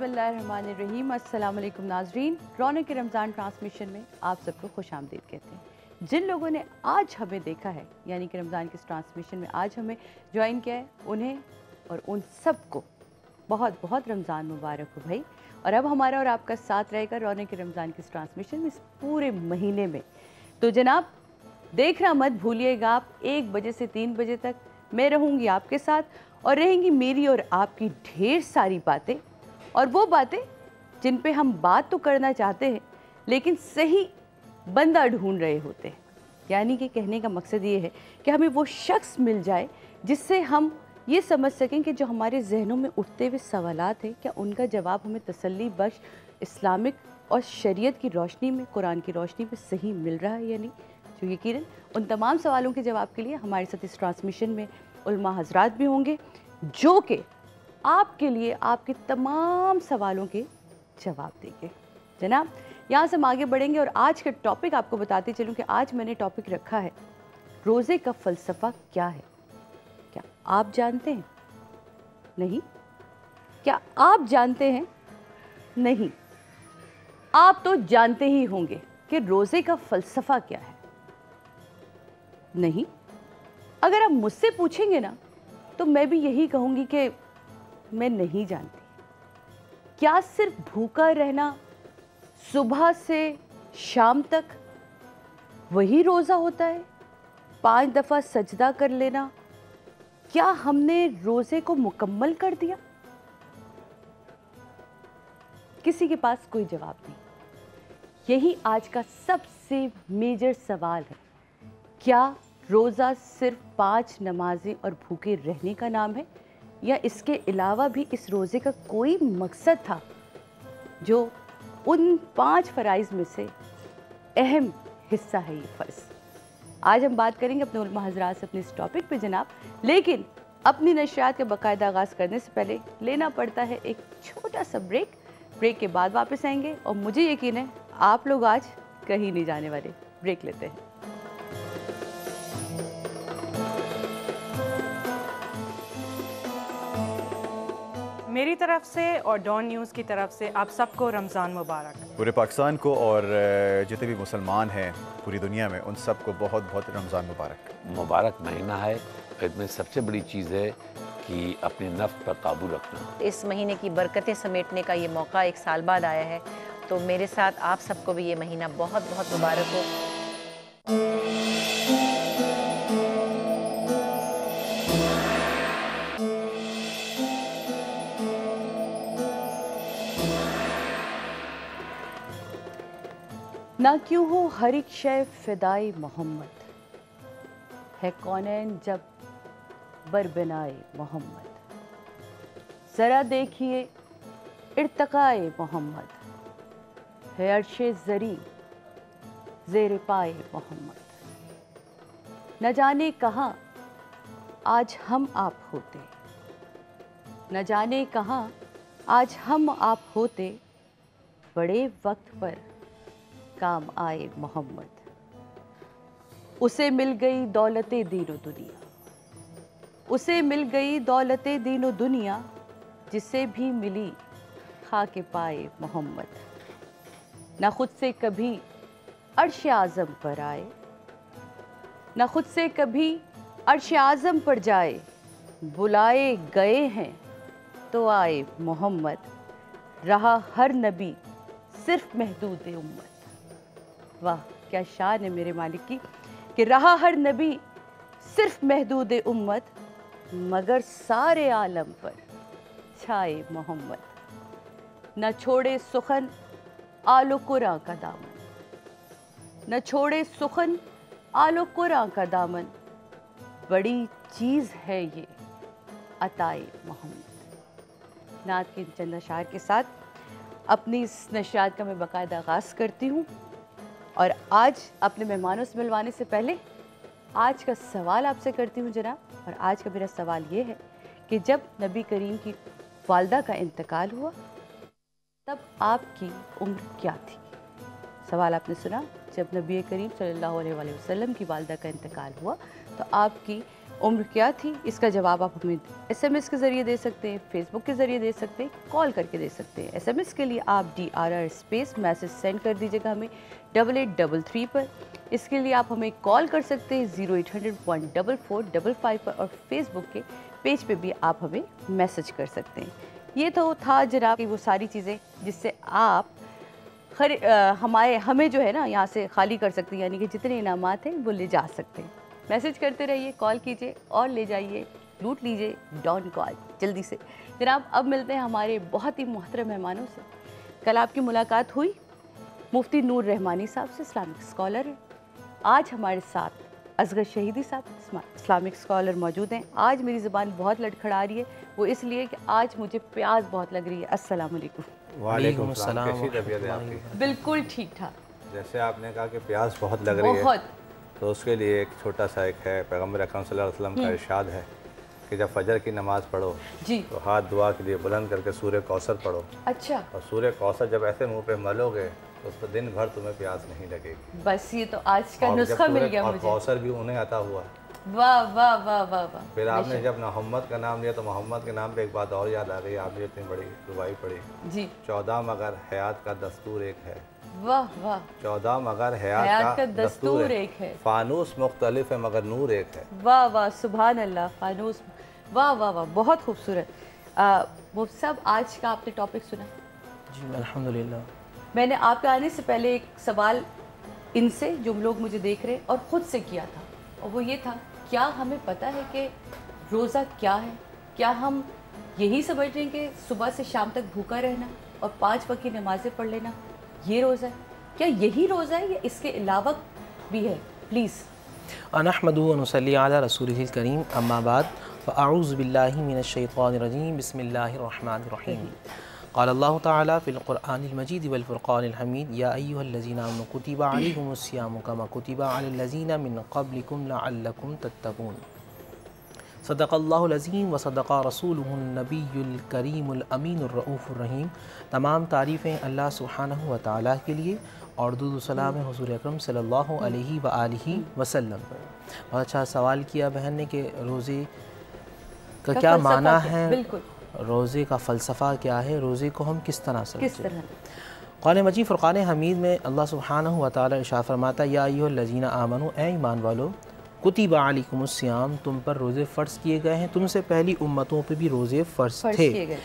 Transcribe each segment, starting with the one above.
बिस्मिल्लाहिर्रहमानिर्रहीम। अस्सलाम वालेकुम नाज़रीन, रौनक रमज़ान ट्रांसमिशन में आप सबको खुशामदीद कहते हैं। जिन लोगों ने आज हमें देखा है, यानी कि रमज़ान की इस ट्रांसमिशन में आज हमें ज्वाइन किया है, उन्हें और उन सबको बहुत बहुत रमज़ान मुबारक हो भाई। और अब हमारा और आपका साथ रहेगा रौनक रमज़ान की इस ट्रांसमिशन में इस पूरे महीने में। तो जनाब देखना मत भूलिएगा, आप 1 बजे से 3 बजे तक मैं रहूँगी आपके साथ, और रहेंगी मेरी और आपकी ढेर सारी बातें, और वो बातें जिन पे हम बात तो करना चाहते हैं लेकिन सही बंदा ढूंढ रहे होते हैं। यानी कि कहने का मकसद ये है कि हमें वो शख्स मिल जाए जिससे हम ये समझ सकें कि जो हमारे जहनों में उठते हुए सवालात हैं, क्या उनका जवाब हमें तसल्ली बख्श इस्लामिक और शरीयत की रोशनी में, कुरान की रोशनी में सही मिल रहा है या नहीं। जो यकीनन उन तमाम सवालों के जवाब के लिए हमारे साथ इस ट्रांसमिशन में उलमा हजरात भी होंगे, जो कि आपके लिए आपके तमाम सवालों के जवाब देंगे। जनाब यहाँ से हम आगे बढ़ेंगे और आज का टॉपिक आपको बताते चलूँ कि आज मैंने टॉपिक रखा है रोज़े का फ़लसफ़ा क्या है। क्या आप जानते हैं? नहीं। क्या आप जानते हैं? नहीं। आप तो जानते ही होंगे कि रोज़े का फ़लसफ़ा क्या है। नहीं। अगर आप मुझसे पूछेंगे ना तो मैं भी यही कहूँगी कि मैं नहीं जानती। क्या सिर्फ भूखा रहना सुबह से शाम तक वही रोज़ा होता है? 5 दफ़ा सजदा कर लेना, क्या हमने रोज़े को मुकम्मल कर दिया? किसी के पास कोई जवाब नहीं। यही आज का सबसे मेजर सवाल है। क्या रोज़ा सिर्फ 5 नमाजें और भूखे रहने का नाम है, या इसके अलावा भी इस रोज़े का कोई मकसद था जो उन 5 फ़राइज़ में से अहम हिस्सा है ये फ़र्ज़। आज हम बात करेंगे अपने उलमा हज़रात से अपने इस टॉपिक पे जनाब, लेकिन अपनी नशियात का बाकायदा आगाज़ करने से पहले लेना पड़ता है एक छोटा सा ब्रेक। ब्रेक के बाद वापस आएंगे और मुझे यकीन है आप लोग आज कहीं नहीं जाने वाले। ब्रेक लेते हैं। मेरी तरफ से और डॉन न्यूज़ की तरफ से आप सबको रमज़ान मुबारक। पूरे पाकिस्तान को और जितने भी मुसलमान हैं पूरी दुनिया में, उन सबको बहुत बहुत रमज़ान मुबारक। मुबारक महीना है। इसमें सबसे बड़ी चीज़ है कि अपने नफ्स पर काबू रखना। इस महीने की बरकतें समेटने का ये मौका 1 साल बाद आया है, तो मेरे साथ आप सबको भी ये महीना बहुत बहुत मुबारक हो। ना क्यों हो हर एक शय फ़िदाई मोहम्मद, है कौनैन जब बरबनाए मोहम्मद। ज़रा देखिए इर्तकाए मोहम्मद, है अर्शे ज़री ज़ेर पाए मोहम्मद। न जाने कहाँ आज हम आप होते, न जाने कहाँ आज हम आप होते, बड़े वक्त पर काम आए मोहम्मद। उसे मिल गई दौलते दीनो दुनिया, उसे मिल गई दौलते दीनो दुनिया, जिसे भी मिली खाके पाए मोहम्मद। न खुद से कभी अर्श आज़म पर आए, न खुद से कभी अर्श आज़म पर जाए, बुलाए गए हैं तो आए मोहम्मद। रहा हर नबी सिर्फ महदूद उम्मत। वाह क्या शान है मेरे मालिक की, कि रहा हर नबी सिर्फ महदूद उम्मत, मगर सारे आलम पर छाए मोहम्मद। न छोड़े सुखन आलो कुरां का दामन, न छोड़े सुखन आलो कुरां का दामन, बड़ी चीज़ है ये अताए मोहम्मद। नात के चंद अशार के साथ अपनी इस नशियात का मैं बाकायदा आगाज़ करती हूँ। और आज अपने मेहमानों से मिलवाने से पहले आज का सवाल आपसे करती हूँ जनाब। और आज का मेरा सवाल ये है कि जब नबी करीम की वालदा का इंतकाल हुआ तब आपकी उम्र क्या थी? सवाल आपने सुना, जब नबी करीम सल्लल्लाहु अलैहि वसल्लम की वालदा का इंतकाल हुआ तो आपकी उम्र क्या थी, इसका जवाब आप हमें SMS के ज़रिए दे सकते हैं, फेसबुक के ज़रिए दे सकते हैं, कॉल करके दे सकते हैं। SMS के लिए आप DRR स्पेस मैसेज सेंड कर दीजिएगा हमें 8833 पर। इसके लिए आप हमें कॉल कर सकते हैं 0800.4455 पर, और फेसबुक के पेज पे भी आप हमें मैसेज कर सकते हैं। ये तो था जनाब कि वो सारी चीज़ें जिससे आप हमें जो है ना यहाँ से खाली कर सकते हैं, यानी कि जितने इनामात हैं वो ले जा सकते हैं। मैसेज करते रहिए, कॉल कीजिए और ले जाइए, लूट लीजिए डॉन कॉल जल्दी से। जनाब अब मिलते हैं हमारे बहुत ही मोहतरम मेहमानों से। कल आपकी मुलाकात हुई मुफ्ती नूर रहमानी साहब से, इस्लामिक स्कॉलर हैं। आज हमारे साथ असगर शहीदी साहब इस्लामिक स्कॉलर मौजूद हैं। आज मेरी ज़बान बहुत लड़खड़ा रही है, वो इसलिए कि आज मुझे प्यास बहुत लग रही है। अस्सलाम वालेकुम। वालेकुम सलाम। कैसी तबीयत है आपकी? बिल्कुल ठीक ठाक। जैसे आपने कहा कि प्यास बहुत लग रही है, बहुत। तो उसके लिए एक छोटा सा एक है, पैगम्बर अकरम सल्लल्लाहु अलैहि वसल्लम का इरशाद है कि जब फजर की नमाज़ पढ़ो जी तो हाथ दुआ के लिए बुलंद करके सूर्य कौसर पढ़ो, अच्छा, और सूर्य कौसर जब ऐसे मुंह पे मलोगे तो उसको दिन भर तुम्हें प्यास नहीं लगेगी। बस ये तो आज का और जब नुस्खा मिल गया और मुझे। कौसर भी उन्हें आता हुआ। वाह वाह वाह वाह वाह। फिर आपने जब मोहम्मद का नाम लिया तो मोहम्मद के नाम पे एक बात और याद आ गई, आपने इतनी बड़ी रुबाई पढ़ी, जी 14 मगर हयात का दस्तूर एक है। वाह वाह। 14 मगर हयात हयात का का दस्तूर एक है। फानूस मुख्तलिफ है मगर नूर एक है। वाह वाह, सुभान अल्लाह। फानूस, वाह वाह वाह, बहुत खूबसूरत। मुफ्ती साहब आज का आपने टॉपिक सुना? जी अल्हम्दुलिल्लाह। मैंने आपके आने से पहले एक सवाल इनसे, जो लोग मुझे देख रहे हैं, और ख़ुद से किया था, और वो ये था, क्या हमें पता है कि रोज़ा क्या है? क्या हम यही समझ रहे हैं कि सुबह से शाम तक भूखा रहना और 5 वक्त की नमाज़ें पढ़ लेना ये रोज़ा है? क्या यही रोज़ा है या इसके अलावा भी है? प्लीज़। अनहमदु व नुसल्ली अला रसूलिहिल करीम, अम्मा बाद, फ़अऊज़ु बिल्लाहि मिनश शैतानिर रजीम, बिस्मिल्लाहिर रहमानिर रहीम। क़ाल अल्लाहु तआला फ़िल क़ुरआनिल मजीद वल फ़ुरक़ानिल हमीद, या अय्युहल्लज़ीना आमनू कुतिबा अलैकुमुस्सियामु कमा कुतिबा अलल्लज़ीना मिन क़ब्लिकुम लअल्लकुम तत्तक़ून। सदक़ल्लाहुल अज़ीम व सदक़ा रसूलुहुन नबियुल करीमुल अमीनुर रऊफ़ुर रहीम। तमाम तारीफ़ें अल्लाह सुब्हानहु व तआला के लिए और दुरूद व सलाम है हुज़ूर अकरम सल्लल्लाहु अलैहि व आलिहि वसल्लम पर। बहुत अच्छा सवाल किया बहन ने कि रोज़े का क्या माना है, बिल्कुल, रोज़े का फ़लसफ़ा क्या है, रोज़े को हम किस तरह से किस तरह? क़ुरान मजीद फ़ुरक़ान हमीद में अल्लाह सुब्हानहु व तआला इरशाद फरमाता है, या अय्युहल्लज़ीना आमनू, ए ईमान वालो, कुतिबा अलैकुमुस्सियाम, तुम पर रोज़े फ़र्ज़ किए गए हैं। तुमसे पहली उम्मतों पे भी रोज़े फ़र्ज़ थे।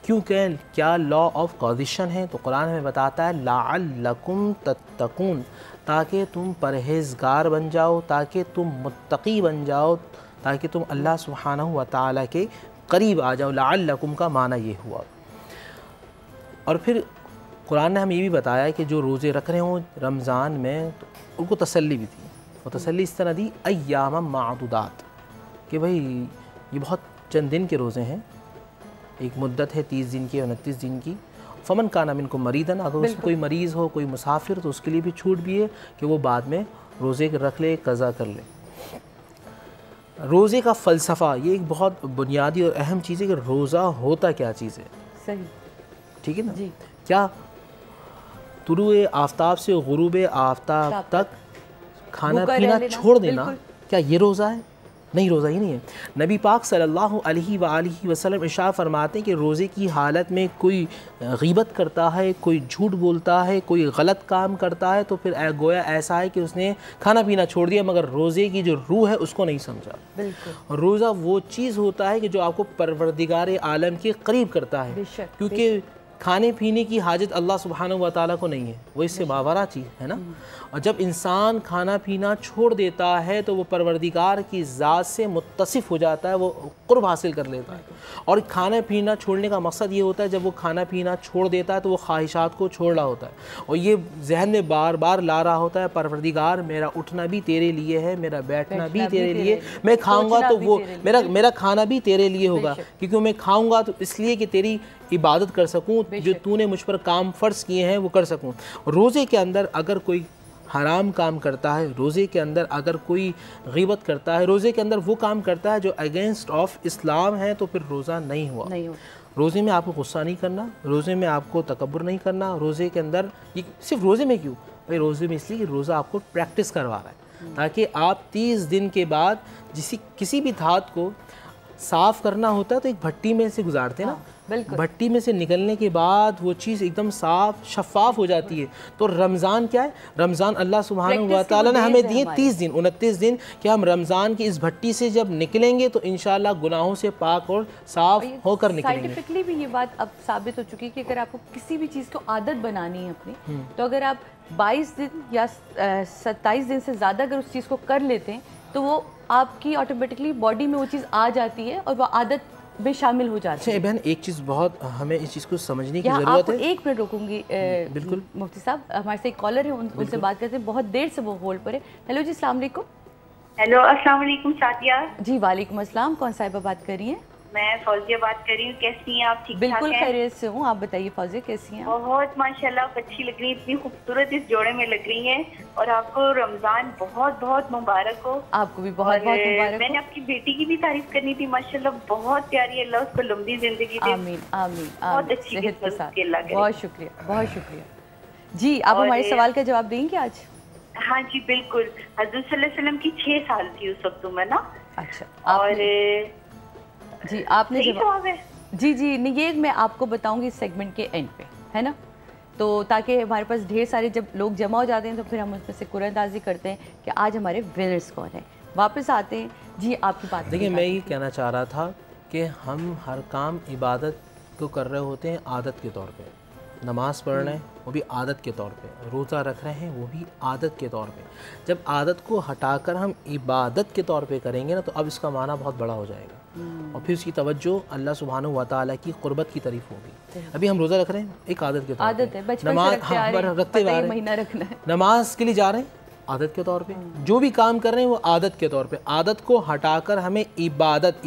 क्योंकि क्या लॉ ऑफ कॉज़िशन है? तो कुरान हमें बताता है लअल्लकुम तत्तकून, ताकि तुम परहेज़गार बन जाओ, ताकि तुम मुत्तकी बन जाओ, ताकि तुम अल्लाह सुब्हानहु व तआला के करीब आ जाओ। लअल्लकुम का माना ये हुआ। और फिर कुरान ने हमें ये भी बताया कि जो रोज़े रख रहे हों रमज़ान में, तो उनको तसल्ली भी थी। और तसल्ली इस तरह दी, अय्याम मादूदात, कि भाई ये बहुत चंद दिन के रोज़े हैं, एक मुद्दत है 30 दिन की, 29 दिन की। फ़मन काना मिनकुम मरीदन, अगर उसमें कोई मरीज़ हो, कोई मुसाफिर, तो उसके लिए भी छूट भी है कि वो बाद में रोज़े रख ले, कज़ा कर ले। रोज़े का फ़लसफ़ा ये एक बहुत बुनियादी और अहम चीज़ है कि रोज़ा होता क्या चीज़ है। सही, ठीक है ना जी। क्या तुलुए आफ्ताब से गुरूब आफ्ताब तक खाना पीना छोड़ देना, क्या ये रोज़ा है? नहीं, रोज़ा ही नहीं है। नबी पाक सल्लल्लाहु अलैहि वसल्लम इरशाद फरमाते हैं कि रोज़े की हालत में कोई गीबत करता है, कोई झूठ बोलता है, कोई गलत काम करता है, तो फिर गोया ऐसा है कि उसने खाना पीना छोड़ दिया, मगर रोज़े की जो रूह है उसको नहीं समझा। बिल्कुल। रोज़ा वो चीज़ होता है कि जो आपको परवरदिगार आलम के करीब करता है, क्योंकि खाने पीने की हाजत अल्लाह सुब्हानहु व तआला को नहीं है, वो इससे मावरा चीज़ है ना। और जब इंसान खाना पीना छोड़ देता है तो वो परवरदिगार की ज़ात से मुत्तसिफ़ हो जाता है, वो क़ुर्ब हासिल कर लेता है। और खाना पीना छोड़ने का मकसद ये होता है, जब वो खाना पीना छोड़ देता है तो वो ख्वाहिशात को छोड़ रहा होता है, और ये जहन में बार बार ला रहा होता है, परवरदिगार मेरा उठना भी तेरे लिए है, मेरा बैठना भी तेरे लिए, मैं खाऊँगा तो वो मेरा खाना भी तेरे लिए होगा, क्योंकि मैं खाऊँगा तो इसलिए कि तेरी इबादत कर सकूँ, जो तूने मुझ पर काम फ़र्ज़ किए हैं वो कर सकूँ। रोज़े के अंदर अगर कोई हराम काम करता है, रोज़े के अंदर अगर कोई गीबत करता है, रोज़े के अंदर वो काम करता है जो अगेंस्ट ऑफ इस्लाम है, तो फिर रोज़ा नहीं हुआ। रोज़े में आपको गुस्सा नहीं करना, रोज़े में आपको तकब्बुर नहीं करना। रोज़े के अंदर ये सिर्फ रोज़े में क्यों भाई, रोज़े में इसलिए कि रोज़ा आपको प्रैक्टिस करवा रहा है, ताकि आप 30 दिन के बाद किसी भी धात को साफ़ करना होता है तो एक भट्टी में से गुजारते हैं ना, बिल्कुल। भट्टी में से निकलने के बाद वो चीज़ एकदम साफ शफाफ हो जाती है। तो रमज़ान क्या है? रमज़ान अल्लाह सुब्हानहू व तआला ने हमें दिए 30 दिन 29 दिन कि हम रमज़ान की इस भट्टी से जब निकलेंगे तो इंशाअल्लाह गुनाहों से पाक और साफ होकर निकलेंगे। साइंटिफिकली भी ये बात अब साबित हो चुकी है कि अगर आपको किसी भी चीज़ को आदत बनानी है अपनी, तो अगर आप 22 दिन या 27 दिन से ज़्यादा अगर उस चीज़ को कर लेते हैं तो वो आपकी ऑटोमेटिकली बॉडी में वो चीज़ आ जाती है और वो आदत में शामिल हो जाती है। बहन एक चीज़ बहुत हमें इस चीज़ को समझने की यहाँ ज़रूरत आपको है। 1 मिनट रोकूंगी बिल्कुल। मुफ्ती साहब, हमारे से एक कॉलर है, उनसे बात करते हैं, बहुत देर से वो होल्ड पर है। हेलो जी, अस्सलाम वालेकुम। हेलो, अस्सलाम वालेकुम सादिया जी वालेकुम अस्सलाम। कौन साहिबा बात कर रही हैं? मैं फौजिया बात कर रही हूँ। कैसी हैं आप? ठीक ठाक हैं? बिल्कुल खैरियत से हूँ, आप बताइए फौजिया कैसी हैं? बहुत माशाल्लाह अच्छी लग रही है, इतनी खूबसूरत इस जोड़े में लग रही हैं। और आपको रमजान बहुत बहुत मुबारक हो। आपको भी बहुत बहुत मुबारक हो। मैंने आपकी बेटी की भी तारीफ करनी थी, माशाल्लाह बहुत प्यारी है, अल्लाह उसको लंबी जिंदगी दे। आमीन आमीन। बहुत अच्छी सेहत के साथ। किस्मत। बहुत शुक्रिया, बहुत शुक्रिया जी। आप हमारे सवाल का जवाब देंगे आज? हाँ जी बिल्कुल। हज़रत सल्लल्लाहु अलैहि वसल्लम की 6 साल थी उस वक्त उम्र ना। अच्छा, और जी आपने जवाब है? जी जी नहीं, ये मैं आपको बताऊंगी इस सेगमेंट के एंड पे, है ना, तो ताकि हमारे पास ढेर सारे जब लोग जमा हो जाते हैं तो फिर हम उसमें से कुरानदाजी करते हैं कि आज हमारे विनर्स कौन है। वापस आते हैं जी, आपकी बात। देखिए मैं ये कहना चाह रहा था कि हम हर काम इबादत को कर रहे होते हैं आदत के तौर पे। नमाज़ पढ़ रहे हैं वो भी आदत के तौर पे, रोज़ा रख रहे हैं वो भी आदत के तौर पे। जब आदत को हटाकर हम इबादत के तौर पे करेंगे ना तो अब इसका माना बहुत बड़ा हो जाएगा और फिर उसकी तवज्जो अल्लाह सुब्हानहू व तआला की क़ुर्बत की तरफ होगी। अभी हम रोज़ा रख रहे हैं एक आदत के तौर पे, आदत है, बचपन नमाज से रखते आ रहे हैं, रखते पता ही आ रहे महीना रखना है। नमाज के लिए जा रहे हैं आदत के तौर पे, जो भी काम कर रहे हैं वो आदत के तौर पे। आदत को हटाकर हमें इबादत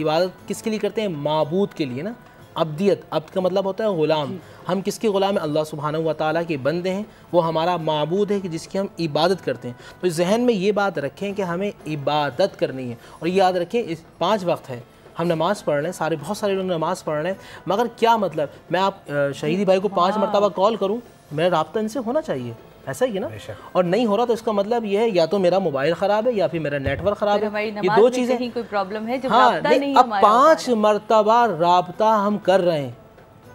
किसके लिए करते हैं? माबूद के लिए ना। अब्दियत, अब्द का मतलब होता है ग़ुलाम। हम किसके ग़ुलाम हैं? अल्लाह सुब्हानहू व तआला के बंदे हैं, वो हमारा माबूद है कि जिसकी हम इबादत करते हैं। तो जहन में ये बात रखें कि हमें इबादत करनी है और ये याद रखें इस 5 वक्त है, हम नमाज़ पढ़ रहे हैं, बहुत सारे लोग नमाज़ पढ़ रहे हैं, मगर क्या मतलब मैं आप शहीदी भाई को 5 मरतबा कॉल करूँ, मेरा राब्ता इनसे होना चाहिए, ऐसा ही है ना। और नहीं हो रहा तो इसका मतलब ये है या तो मेरा मोबाइल ख़राब है या फिर मेरा नेटवर्क ख़राब है, ये 2 चीज़ें। कोई प्रॉब्लम है, हाँ नहीं, अब 5 मरतबा राब्ता हम कर रहे हैं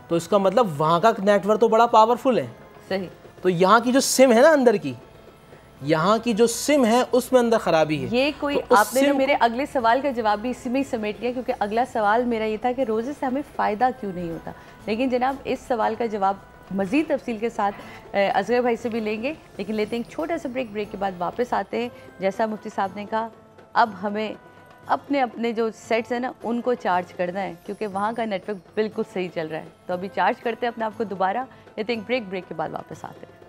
तो इसका मतलब वहाँ का नेटवर्क तो बड़ा पावरफुल है। सही। तो यहाँ की जो सिम है ना, अंदर की यहाँ की जो सिम है उसमें अंदर ख़राबी है। ये कोई तो आपने ना मेरे अगले सवाल का जवाब भी इसी में ही समेट लिया, क्योंकि अगला सवाल मेरा ये था कि रोज़े से हमें फ़ायदा क्यों नहीं होता। लेकिन जनाब इस सवाल का जवाब मज़ीद तफसील के साथ असगर भाई से भी लेंगे, लेकिन लेते हैं एक छोटा सा ब्रेक के बाद वापस आते हैं। जैसा मुफ्ती साहब ने कहा, अब हमें अपने अपने जो सेट्स हैं ना उनको चार्ज करना है, क्योंकि वहाँ का नेटवर्क बिल्कुल सही चल रहा है। तो अभी चार्ज करते हैं अपने आप को दोबारा, लेते हैं एक ब्रेक के बाद वापस आते हैं।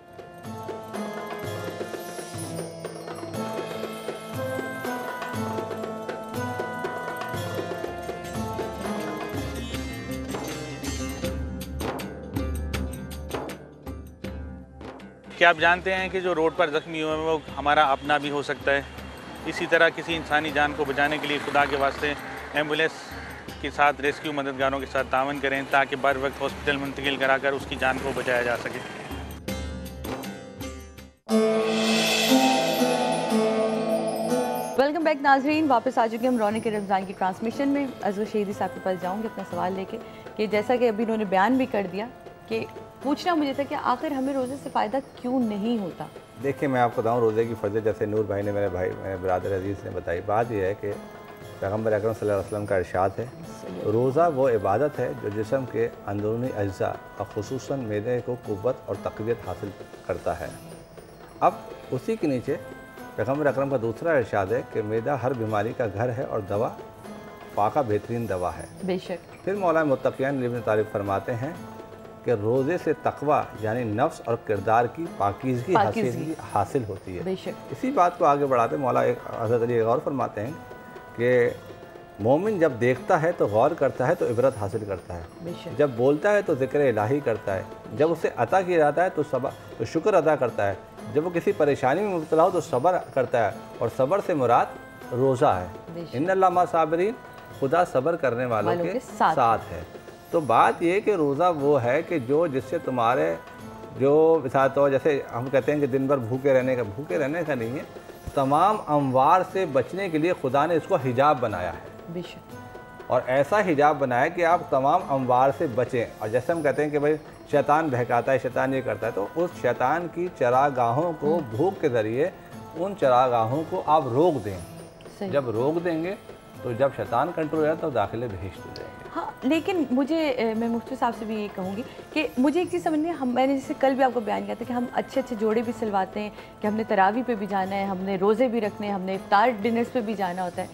क्या आप जानते हैं कि जो रोड पर ज़ख्मी हुए हैं वो हमारा अपना भी हो सकता है। इसी तरह किसी इंसानी जान को बचाने के लिए खुदा के वास्ते एम्बुलेंस के साथ रेस्क्यू मददगारों के साथ तावन करें ताकि बर वक्त हॉस्पिटल मुंतकिल कराकर उसकी जान को बचाया जा सके। वेलकम बैक नाजरीन, वापस आ चुके हम रौनक रमज़ान की ट्रांसमिशन में। अज़र शहीदी साहब के पास जाऊँगी अपना सवाल लेके कि जैसा कि अभी उन्होंने बयान भी कर दिया कि पूछना मुझे था कि आखिर हमें रोज़े से फ़ायदा क्यों नहीं होता। देखिए मैं आपको बताऊँ रोज़े की फ़ज़ीलत, जैसे नूर भाई ने मेरे ब्रदर अजीज़ ने बताई। बात यह है कि पैगम्बर अकरम सल्लल्लाहु अलैहि वसल्लम का इरशाद है, रोज़ा वो इबादत है जो जिस्म के अंदरूनी अज्जा और ख़ुसूसन मैदे को क़ुव्वत और तक़वियत हासिल करता है। अब उसी के नीचे पैगम्बर अकरम का दूसरा इरशाद है कि मैदा हर बीमारी का घर है और दवा फाका बेहतरीन दवा है। बेशक। फिर मौला मुत्तक़ियान इब्न तारिक फरमाते हैं कि रोज़े से तक़वा यानी नफ्स और किरदार की पाकीज़गी हासिल होती है। बेशक। इसी बात को आगे बढ़ाते मौला हज़रत अली गौर फरमाते हैं कि मोमिन जब देखता है तो गौर करता है तो इबरत हासिल करता है, जब बोलता है तो ज़िक्र इलाही करता है, जब उसे अता किया जाता है तो शुक्र अदा करता है, जब वो किसी परेशानी में मुब्तला हो तो सब्र करता है, और सब्र से मुराद रोज़ा है। इन्नल्लाह मा साबिरीन, खुदा सब्र करने वालों के साथ है। तो बात ये कि रोज़ा वो है कि जो जिससे तुम्हारे जो साथ हो, जैसे हम कहते हैं कि दिन भर भूखे रहने का नहीं है, तमाम अमवार से बचने के लिए खुदा ने इसको हिजाब बनाया है। बेशक। और ऐसा हिजाब बनाया कि आप तमाम अमवार से बचें। और जैसे हम कहते हैं कि भाई शैतान बहकाता है, शैतान ये करता है, तो उस शैतान की चरागाहों को भूख के ज़रिए उन चरागाहों को आप रोक दें। जब रोक देंगे तो जब शैतान कंट्रोल हो जाए तो दाखिले बहिश्त हो जाएंगे। हाँ, लेकिन मुझे मैं मुफ्ती साहब से भी ये कहूँगी कि मुझे एक चीज़ समझ में, मैंने जैसे कल भी आपको बयान किया था कि हम अच्छे अच्छे जोड़े भी सिलवाते हैं कि हमने तरावी पे भी जाना है, हमने रोज़े भी रखने हैं, हमने इफ्तार डिनर्स पे भी जाना होता है,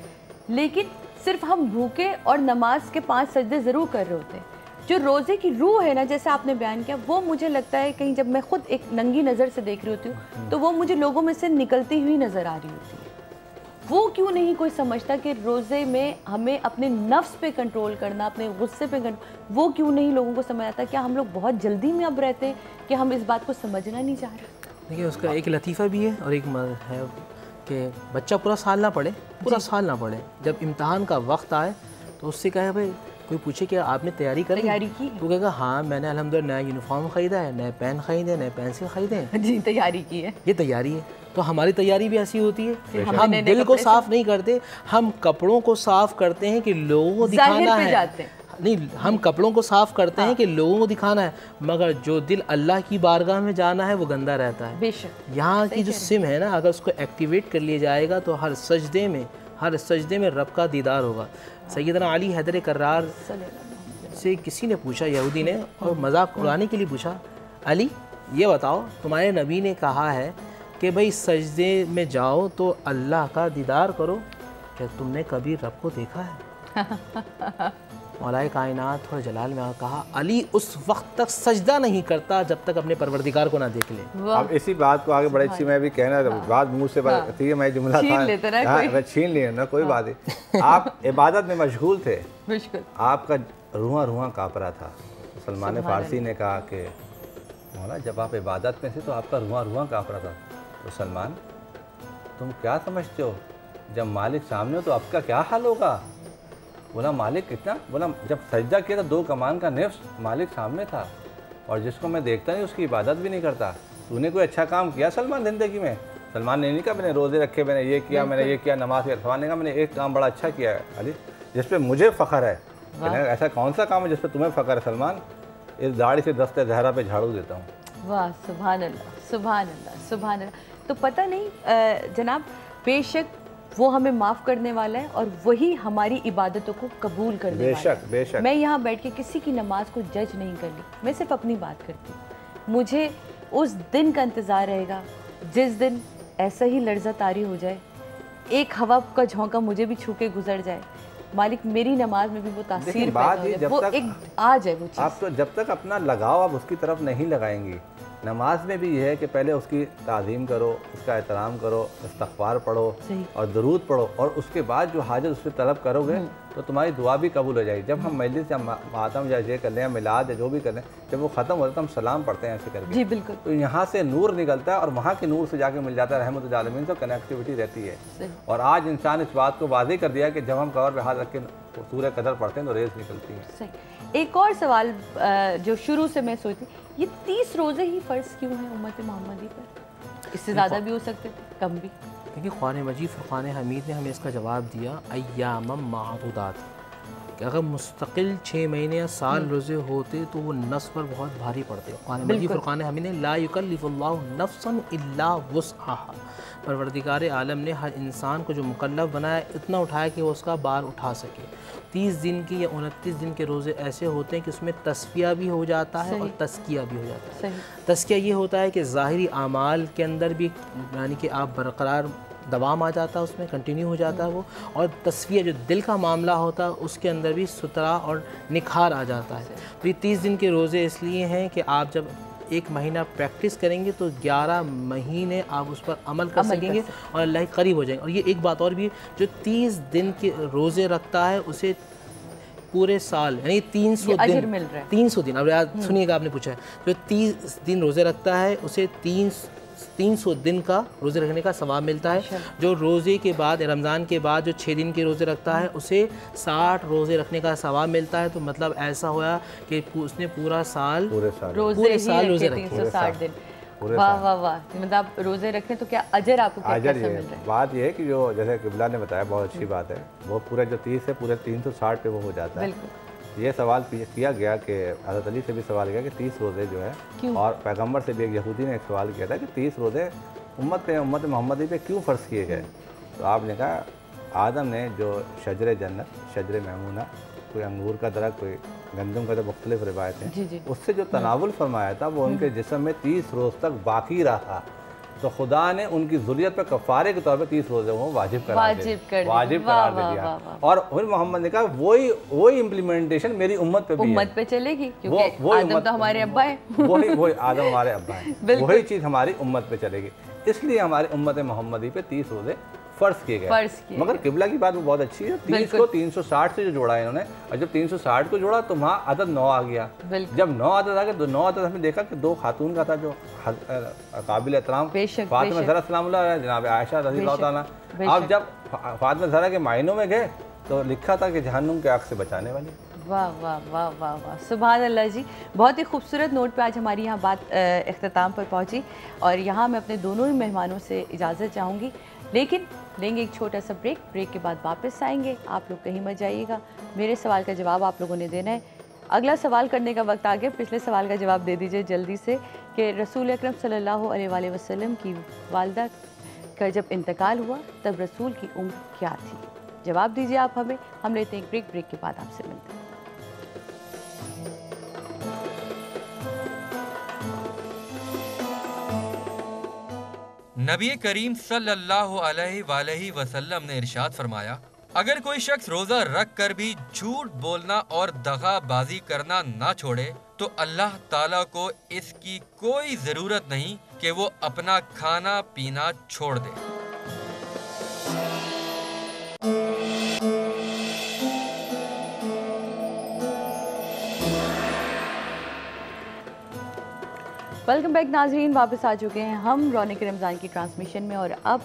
लेकिन सिर्फ हम भूखे और नमाज के 5 सजदे ज़रूर कर रहे होते हैं। जो रोज़े की रूह है ना, जैसे आपने बयान किया, वो मुझे लगता है कहीं जब मैं खुद एक नंगी नज़र से देख रही होती हूँ तो वो मुझे लोगों में से निकलती हुई नज़र आ रही होती है। वो क्यों नहीं कोई समझता कि रोज़े में हमें अपने नफ्स पे कंट्रोल करना, अपने गुस्से पे कंट्रोल, वो क्यों नहीं लोगों को समझ आता? क्या हम लोग बहुत जल्दी में अब रहते हैं कि हम इस बात को समझना नहीं चाह रहे? देखिए, उसका एक लतीफ़ा भी है और एक है कि बच्चा पूरा साल ना पढ़े, पूरा साल ना पढ़े, जब इम्तहान का वक्त आए तो उससे कहे भाई, कोई पूछे कि आपने तैयारी की तो कहेगा हाँ मैंने अल्हम्दुलिल्लाह नया यूनिफॉर्म ख़रीदा है, नए पेन ख़रीदे, नए पेंसिल ख़रीदे। जी, तैयारी की है, ये तैयारी है। तो हमारी तैयारी भी ऐसी होती है, हम दिल को साफ़ नहीं करते, हम कपड़ों को साफ़ करते हैं कि लोगों को दिखाना है। नहीं, हम कपड़ों को साफ़ करते हैं कि लोगों को दिखाना है, मगर जो दिल अल्लाह की बारगाह में जाना है वो गंदा रहता है। बेशक। यहाँ की जो सिम है ना, अगर उसको एक्टिवेट कर लिया जाएगा तो हर सजदे में रब का दीदार होगा। सैयदना अली हैदर कर्रार से किसी ने पूछा, यहूदी ने, और मजाक उड़ाने के लिए पूछा, अली ये बताओ तुम्हारे नबी ने कहा है कि भाई सजदे में जाओ तो अल्लाह का दीदार करो, क्या तुमने कभी रब को देखा है? मौलाए कायनात और जलाल में कहा, अली उस वक्त तक सजदा नहीं करता जब तक अपने परवरदिगार को ना देख ले। अब इसी बात को आगे बड़े अच्छी मैं भी कहना, बात मुंह से ठीक है, मैं जुमला था छीन लिया ना, कोई बात नहीं। आप इबादत में मशगूल थे, आपका रुआं काँप रहा था। सलमान फारसी ने कहा कि मौला जब आप इबादत में थे तो आपका रुआं काँप रहा था। तो सलमान, तुम क्या समझते हो, जब मालिक सामने हो तो आपका क्या हाल होगा? बोला मालिक कितना? बोला जब सजदा किया था 2 कमान का निफ्स मालिक सामने था, और जिसको मैं देखता नहीं उसकी इबादत भी नहीं करता। तूने कोई अच्छा काम किया सलमान ज़िंदगी में? सलमान ने नहीं कहा मैंने रोज़े रखे, मैंने ये किया, मैंने ये किया, नमाज किया। सलमान ने कहा मैंने एक काम बड़ा अच्छा किया है अली, जिस पे मुझे फ़ख्र है। ऐसा कौन सा काम है जिस पे तुम्हें फ़ख्र है सलमान? इस दाढ़ी से दस्ते ज़हरा पे झाड़ू देता हूँ। वाह, सुभान अल्लाह, सुभान अल्लाह, सुभान अल्लाह। तो पता नहीं जनाब, बेशक वो हमें माफ़ करने वाला है और वही हमारी इबादतों को कबूल करने वाला है। बेशक। मैं यहाँ बैठ के किसी की नमाज को जज नहीं कर ली, मैं सिर्फ अपनी बात करती हूँ। मुझे उस दिन का इंतज़ार रहेगा जिस दिन ऐसा ही लर्ज़ा तारी हो जाए, एक हवा का झोंका मुझे भी छू के गुजर जाए, मालिक मेरी नमाज में भी वो तासीर पैदा हो जाए, वो एक आ जाए वो चीज़। आप तो जब तक अपना लगाव आप उसकी तरफ नहीं लगाएंगी, नमाज में भी यह है कि पहले उसकी ताज़ीम करो, उसका एहतराम करो, इस्तग़फ़ार पढ़ो और दरूद पढ़ो, और उसके बाद जो हाजत उससे तलब करोगे तो तुम्हारी दुआ भी कबूल हो जाएगी। जब हम मजलिस या मातम या ये कर लें या मिलाद या जो भी कर लें, जब वो ख़त्म होता है तो हम सलाम पढ़ते हैं ऐसे करके। जी बिल्कुल। तो यहाँ से नूर निकलता है और वहाँ के नूर से जाके मिल जाता है रहमतुल आलमीन से, कनेक्टिविटी रहती है। और आज इंसान इस बात को वाज़ेह कर दिया कि जब हम कवर पे हाथ रख के सूरह कदर पढ़ते हैं तो रेज़ निकलती है। सही। एक और सवाल जो शुरू से मैं सोचती, ये 30 रोज़े ही फ़र्ज़ क्यों हैं उम्मत मोहम्मदी पर? इससे ज़्यादा भी हो सकते थे, कम भी। देखिए, कुरान मजीद फ़ुरक़ान हमीद ने हमें इसका जवाब दिया, अय्यामम मादूदात, कि अगर मुस्तकिल 6 महीने या साल रोज़े होते तो वो नफ्स पर बहुत भारी पड़ते। कुरान मजीद फ़ुरक़ान हमीद ने ला युकल्लिफुल्लाहु नफ्सन इल्ला वुस्अहा, परवरदिगार आलम ने हर इंसान को जो मुकल्लफ बनाया इतना उठाया कि वो उसका बार उठा सके। 30 दिन की या 29 दिन के रोज़े ऐसे होते हैं कि उसमें तस्फिया भी हो जाता है और तस्किया भी हो जाता है। तस्किया ये होता है कि ज़ाहिरी आमाल के अंदर भी यानी कि आप बरकरार दवाम आ जाता है, उसमें कंटिन्यू हो जाता है वो, और तस्फिया जो दिल का मामला होता है उसके अंदर भी सुतरा और निखार आ जाता है। तो ये 30 दिन के रोज़े इसलिए हैं कि आप जब 1 महीना प्रैक्टिस करेंगे तो 11 महीने आप उस पर अमल कर सकेंगे और अल्लाह के करीब हो जाएंगे। और ये एक बात और भी है, जो 30 दिन के रोज़े रखता है उसे पूरे साल यानी 300 दिन मिल रहा है। 300 दिन, अब याद सुनिएगा, आपने पूछा है, जो 30 दिन रोज़े रखता है उसे 300 दिन का रोज़े रखने का सवाब मिलता है। जो रोज़े के बाद, रमज़ान के बाद जो 6 दिन के रोज़े रखता है उसे 60 रोज़े रखने का सवाब मिलता है। तो मतलब ऐसा हुआ कि उसने पूरा साल रोज़े रखे 360 दिन। पूरे वाह साल। वाह वाह, मतलब आप रोज़े रखें तो क्या अजर आपको कैसा अजर मिल ये रहा है? बात ये है कि जो जैसे किबला ने बताया बहुत अच्छी बात है, वो पूरे जो 30 है पूरे 360 पे वो हो जाता है। बिल्कुल। ये सवाल किया गया कि हज़रत अली से भी सवाल किया कि 30 रोज़े जो है, और पैगंबर से भी एक यहूदी ने एक सवाल किया था कि 30 रोज़े उम्मत मोहम्मदी पे क्यों फ़र्ज़ किए गए। तो आपने कहा आदम ने जो शजर जन्नत, शजर महमूना, कोई अंगूर का दरख्त, कोई गंदम का, जो मुख्तलिफ रिवायतें हैं, उससे जो तनावुल फरमाया था वो उनके जिस्म में 30 रोज़ तक बाकी रहा। तो खुदा ने उनकी ज़ुर्रियत पर कफ़ारे के तौर पे 30 रोज़े वो वाजिब करार दे दिया। और फिर मोहम्मद ने कहा वही इम्प्लीमेंटेशन मेरी उम्मत पे भी है। उम्मत पे चलेगी, क्योंकि आदम तो हमारे अब्बा है। वही आदम हमारे अब्बा है, वही चीज़ हमारी उम्मत पे चलेगी। इसलिए हमारी उम्मत मोहम्मदी पे 30 रोज़े फ़र्ज़ किए गए। मगर किबला की बात वो बहुत अच्छी है, 30 को 360 से जो जोड़ा है इन्होंने, और जब 360 को जोड़ा तो वहाँ अदद 9 आ गया। जब 9 अदद आ गया तो 9 अदद हमें देखा कि 2 खातून का था जो काबिल एहतराम फातिमा ज़हरा सलामुल्लाह, जनाब आयशा रज़ियल्लाहु ताला। अब जब फातिमा ज़हरा के मायनों में गए तो लिखा था कि जहन्नुम के आग से बचाने वाली। वाह वाह वाह वाह वाह, सुभान अल्लाह जी। बहुत ही खूबसूरत नोट पे आज हमारी यहाँ बात इख्तिताम पर पहुँची, और यहाँ मैं अपने दोनों ही मेहमानों से इजाज़त चाहूँगी, लेकिन लेंगे एक छोटा सा ब्रेक के बाद वापस आएंगे। आप लोग कहीं मत जाइएगा, मेरे सवाल का जवाब आप लोगों ने देना है। अगला सवाल करने का वक्त आ गया, पिछले सवाल का जवाब दे दीजिए जल्दी से कि रसूल अकरम सल्लल्लाहु अलैहि वसल्लम की वालिदा का जब इंतकाल हुआ तब रसूल की उम्र क्या थी? जवाब दीजिए आप हमें। हम लेते हैं एक ब्रेक के बाद आपसे मिलते हैं। नबी करीम सल्लल्लाहु अलैहि वसल्लम ने इरशाद फरमाया, अगर कोई शख्स रोजा रख कर भी झूठ बोलना और दगाबाजी करना ना छोड़े तो अल्लाह ताला को इसकी कोई जरूरत नहीं कि वो अपना खाना पीना छोड़ दे। वेलकम बैक नाजरीन, वापस आ चुके हैं हम रौनक रमज़ान की ट्रांसमिशन में। और अब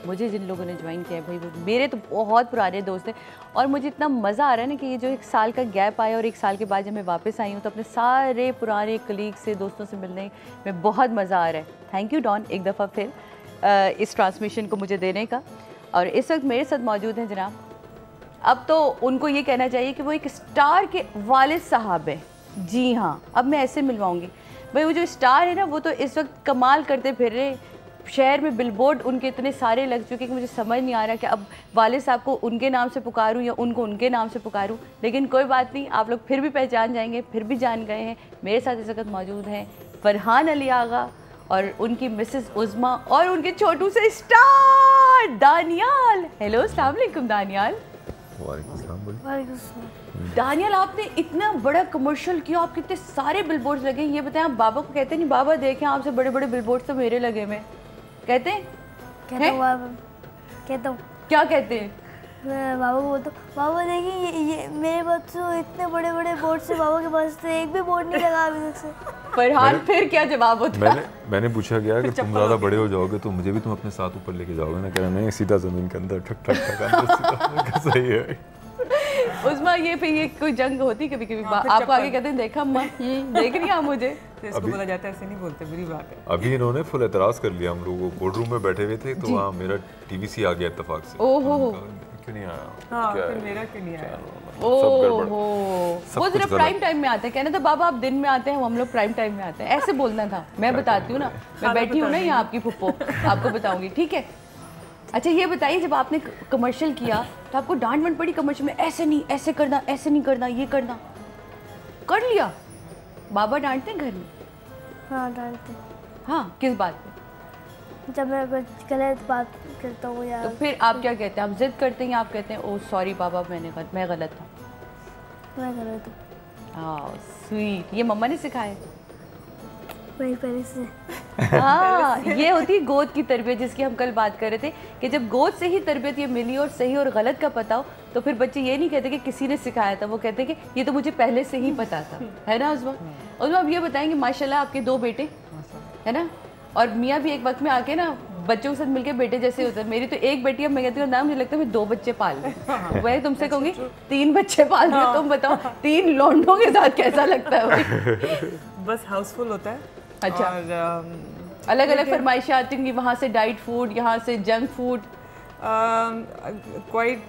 मुझे जिन लोगों ने ज्वाइन किया है भाई, वो मेरे तो बहुत पुराने दोस्त हैं, और मुझे इतना मज़ा आ रहा है ना कि ये जो 1 साल का गैप आया और 1 साल के बाद जब मैं वापस आई हूँ तो अपने सारे पुराने कलीग से, दोस्तों से मिलने में बहुत मज़ा आ रहा है। थैंक यू डॉन एक दफ़ा फिर इस ट्रांसमिशन को मुझे देने का। और इस वक्त मेरे साथ मौजूद हैं जनाब, अब तो उनको ये कहना चाहिए कि वो एक स्टार के वालिद साहब हैं। जी हाँ, अब मैं ऐसे मिलवाऊँगी भाई। वो जो स्टार है ना, वो तो इस वक्त कमाल करते फिर रहे, शहर में बिलबोर्ड उनके इतने सारे लग चुके कि मुझे समझ नहीं आ रहा कि अब वालिद साहब को उनके नाम से पुकारूं या उनको उनके नाम से पुकारूं। लेकिन कोई बात नहीं, आप लोग फिर भी पहचान जाएंगे, फिर भी जान गए हैं। मेरे साथ इस वक्त मौजूद हैं फरहान अली आगा और उनकी मिसेस उज़मा और उनके छोटू से स्टार दानियाल। हेलो, अस्सलाम वालेकुम दानियाल। दानियाल, आपने इतना बड़ा कमर्शियल किया, आप कितने सारे बिलबोर्ड्स लगे, ये बताएं। आप बाबा को कहते नहीं बाबा देखें आपसे बड़े बड़े बिलबोर्ड्स तो मेरे लगे में, कहते हैं? कहता हूँ। क्या कहते हैं? बाबा बोलते बाबा देखिए ये मेरे पास तो इतने बड़े बड़े बोर्ड से, बाबा के पास तो एक भी बोर्ड नहीं लगा अभी तक से। फरहान फिर क्या जवाब होता है? मैंने पूछा गया कि तुम ज़्यादा बड़े हो जाओगे तो मुझे भी तुम अपने साथ ऊपर लेके जाओगे ना? कह रहा नहीं, सीधा ज़मीन के अंदर ठक ठक ठक। सही है उस्मा, ये फिर ये कोई जंग होती कभी कभी? आपको आगे कहते हैं देखा अम्मा, देख रही हैं आप मुझे? इसको बोला जाता है, ऐसे नहीं बोलते, बुरी बात है। अभी इन्होंने फुल एतराज़ कर लिया। हम लोग बोर्ड रूम में बैठे हुए थे तो वहाँ मेरा टीवीसी आ गया इत्तेफाक से। ओहो, क्यों नहीं आया? हाँ, फिर मेरा क्यों नहीं आया? ओहो, वो जरा प्राइम टाइम में आते हैं। कहना था बाबा आप दिन में आते हैं, हम लोग प्राइम टाइम में आते हैं, ऐसे बोलना था। मैं बताती हूँ ना, मैं बैठी हूँ ना यहाँ आपकी फुप्पो, आपको बताऊँगी, ठीक है? अच्छा ये बताइए, जब आपने कमर्शियल किया तो आपको डांट वांट पड़ी कमर्शियल में? ऐसे नहीं, ऐसे करना, ऐसे नहीं करना, ये करना कर लिया? बाबा डांटते हैं घर में? हाँ डांटते। हाँ, किस बात पे? जब मैं कुछ गलत बात करता हूँ यार। तो फिर आप क्या कहते हैं? आप जिद करते हैं या आप कहते हैं ओह सॉरी बाबा मैं गलत था? मैं गलत हूँ। हाँ स्वीट, ये मम्मा ने सिखाया? वही पहले से। हाँ, ये होती है गोद की तरबियत, जिसकी हम कल बात कर रहे थे कि जब गोद से ही तरबियत ये मिली और सही और गलत का पता हो तो फिर बच्चे ये नहीं कहते कि किसी ने सिखाया था, वो कहते कि ये तो मुझे पहले से ही पता था, है ना उज़मा? उज़मा अब ये बताएंगे, माशाल्लाह आपके 2 बेटे है ना, और मियाँ भी एक वक्त में आके ना बच्चों के साथ मिलके बेटे जैसे होता है। मेरी तो एक बेटी है, मैं कहती हूँ ना मुझे लगता है मैं 2 बच्चे पाल लूँ। वही तुमसे कहूँगी 3 बच्चे पाल रहे हो, तुम बताओ 3 लौंडों के साथ कैसा लगता है? बस हाउसफुल होता है। अच्छा। और अलग अलग फरमाइशें आती होंगी वहाँ से, डाइट फूड, यहाँ से जंक फूड। क्वाइट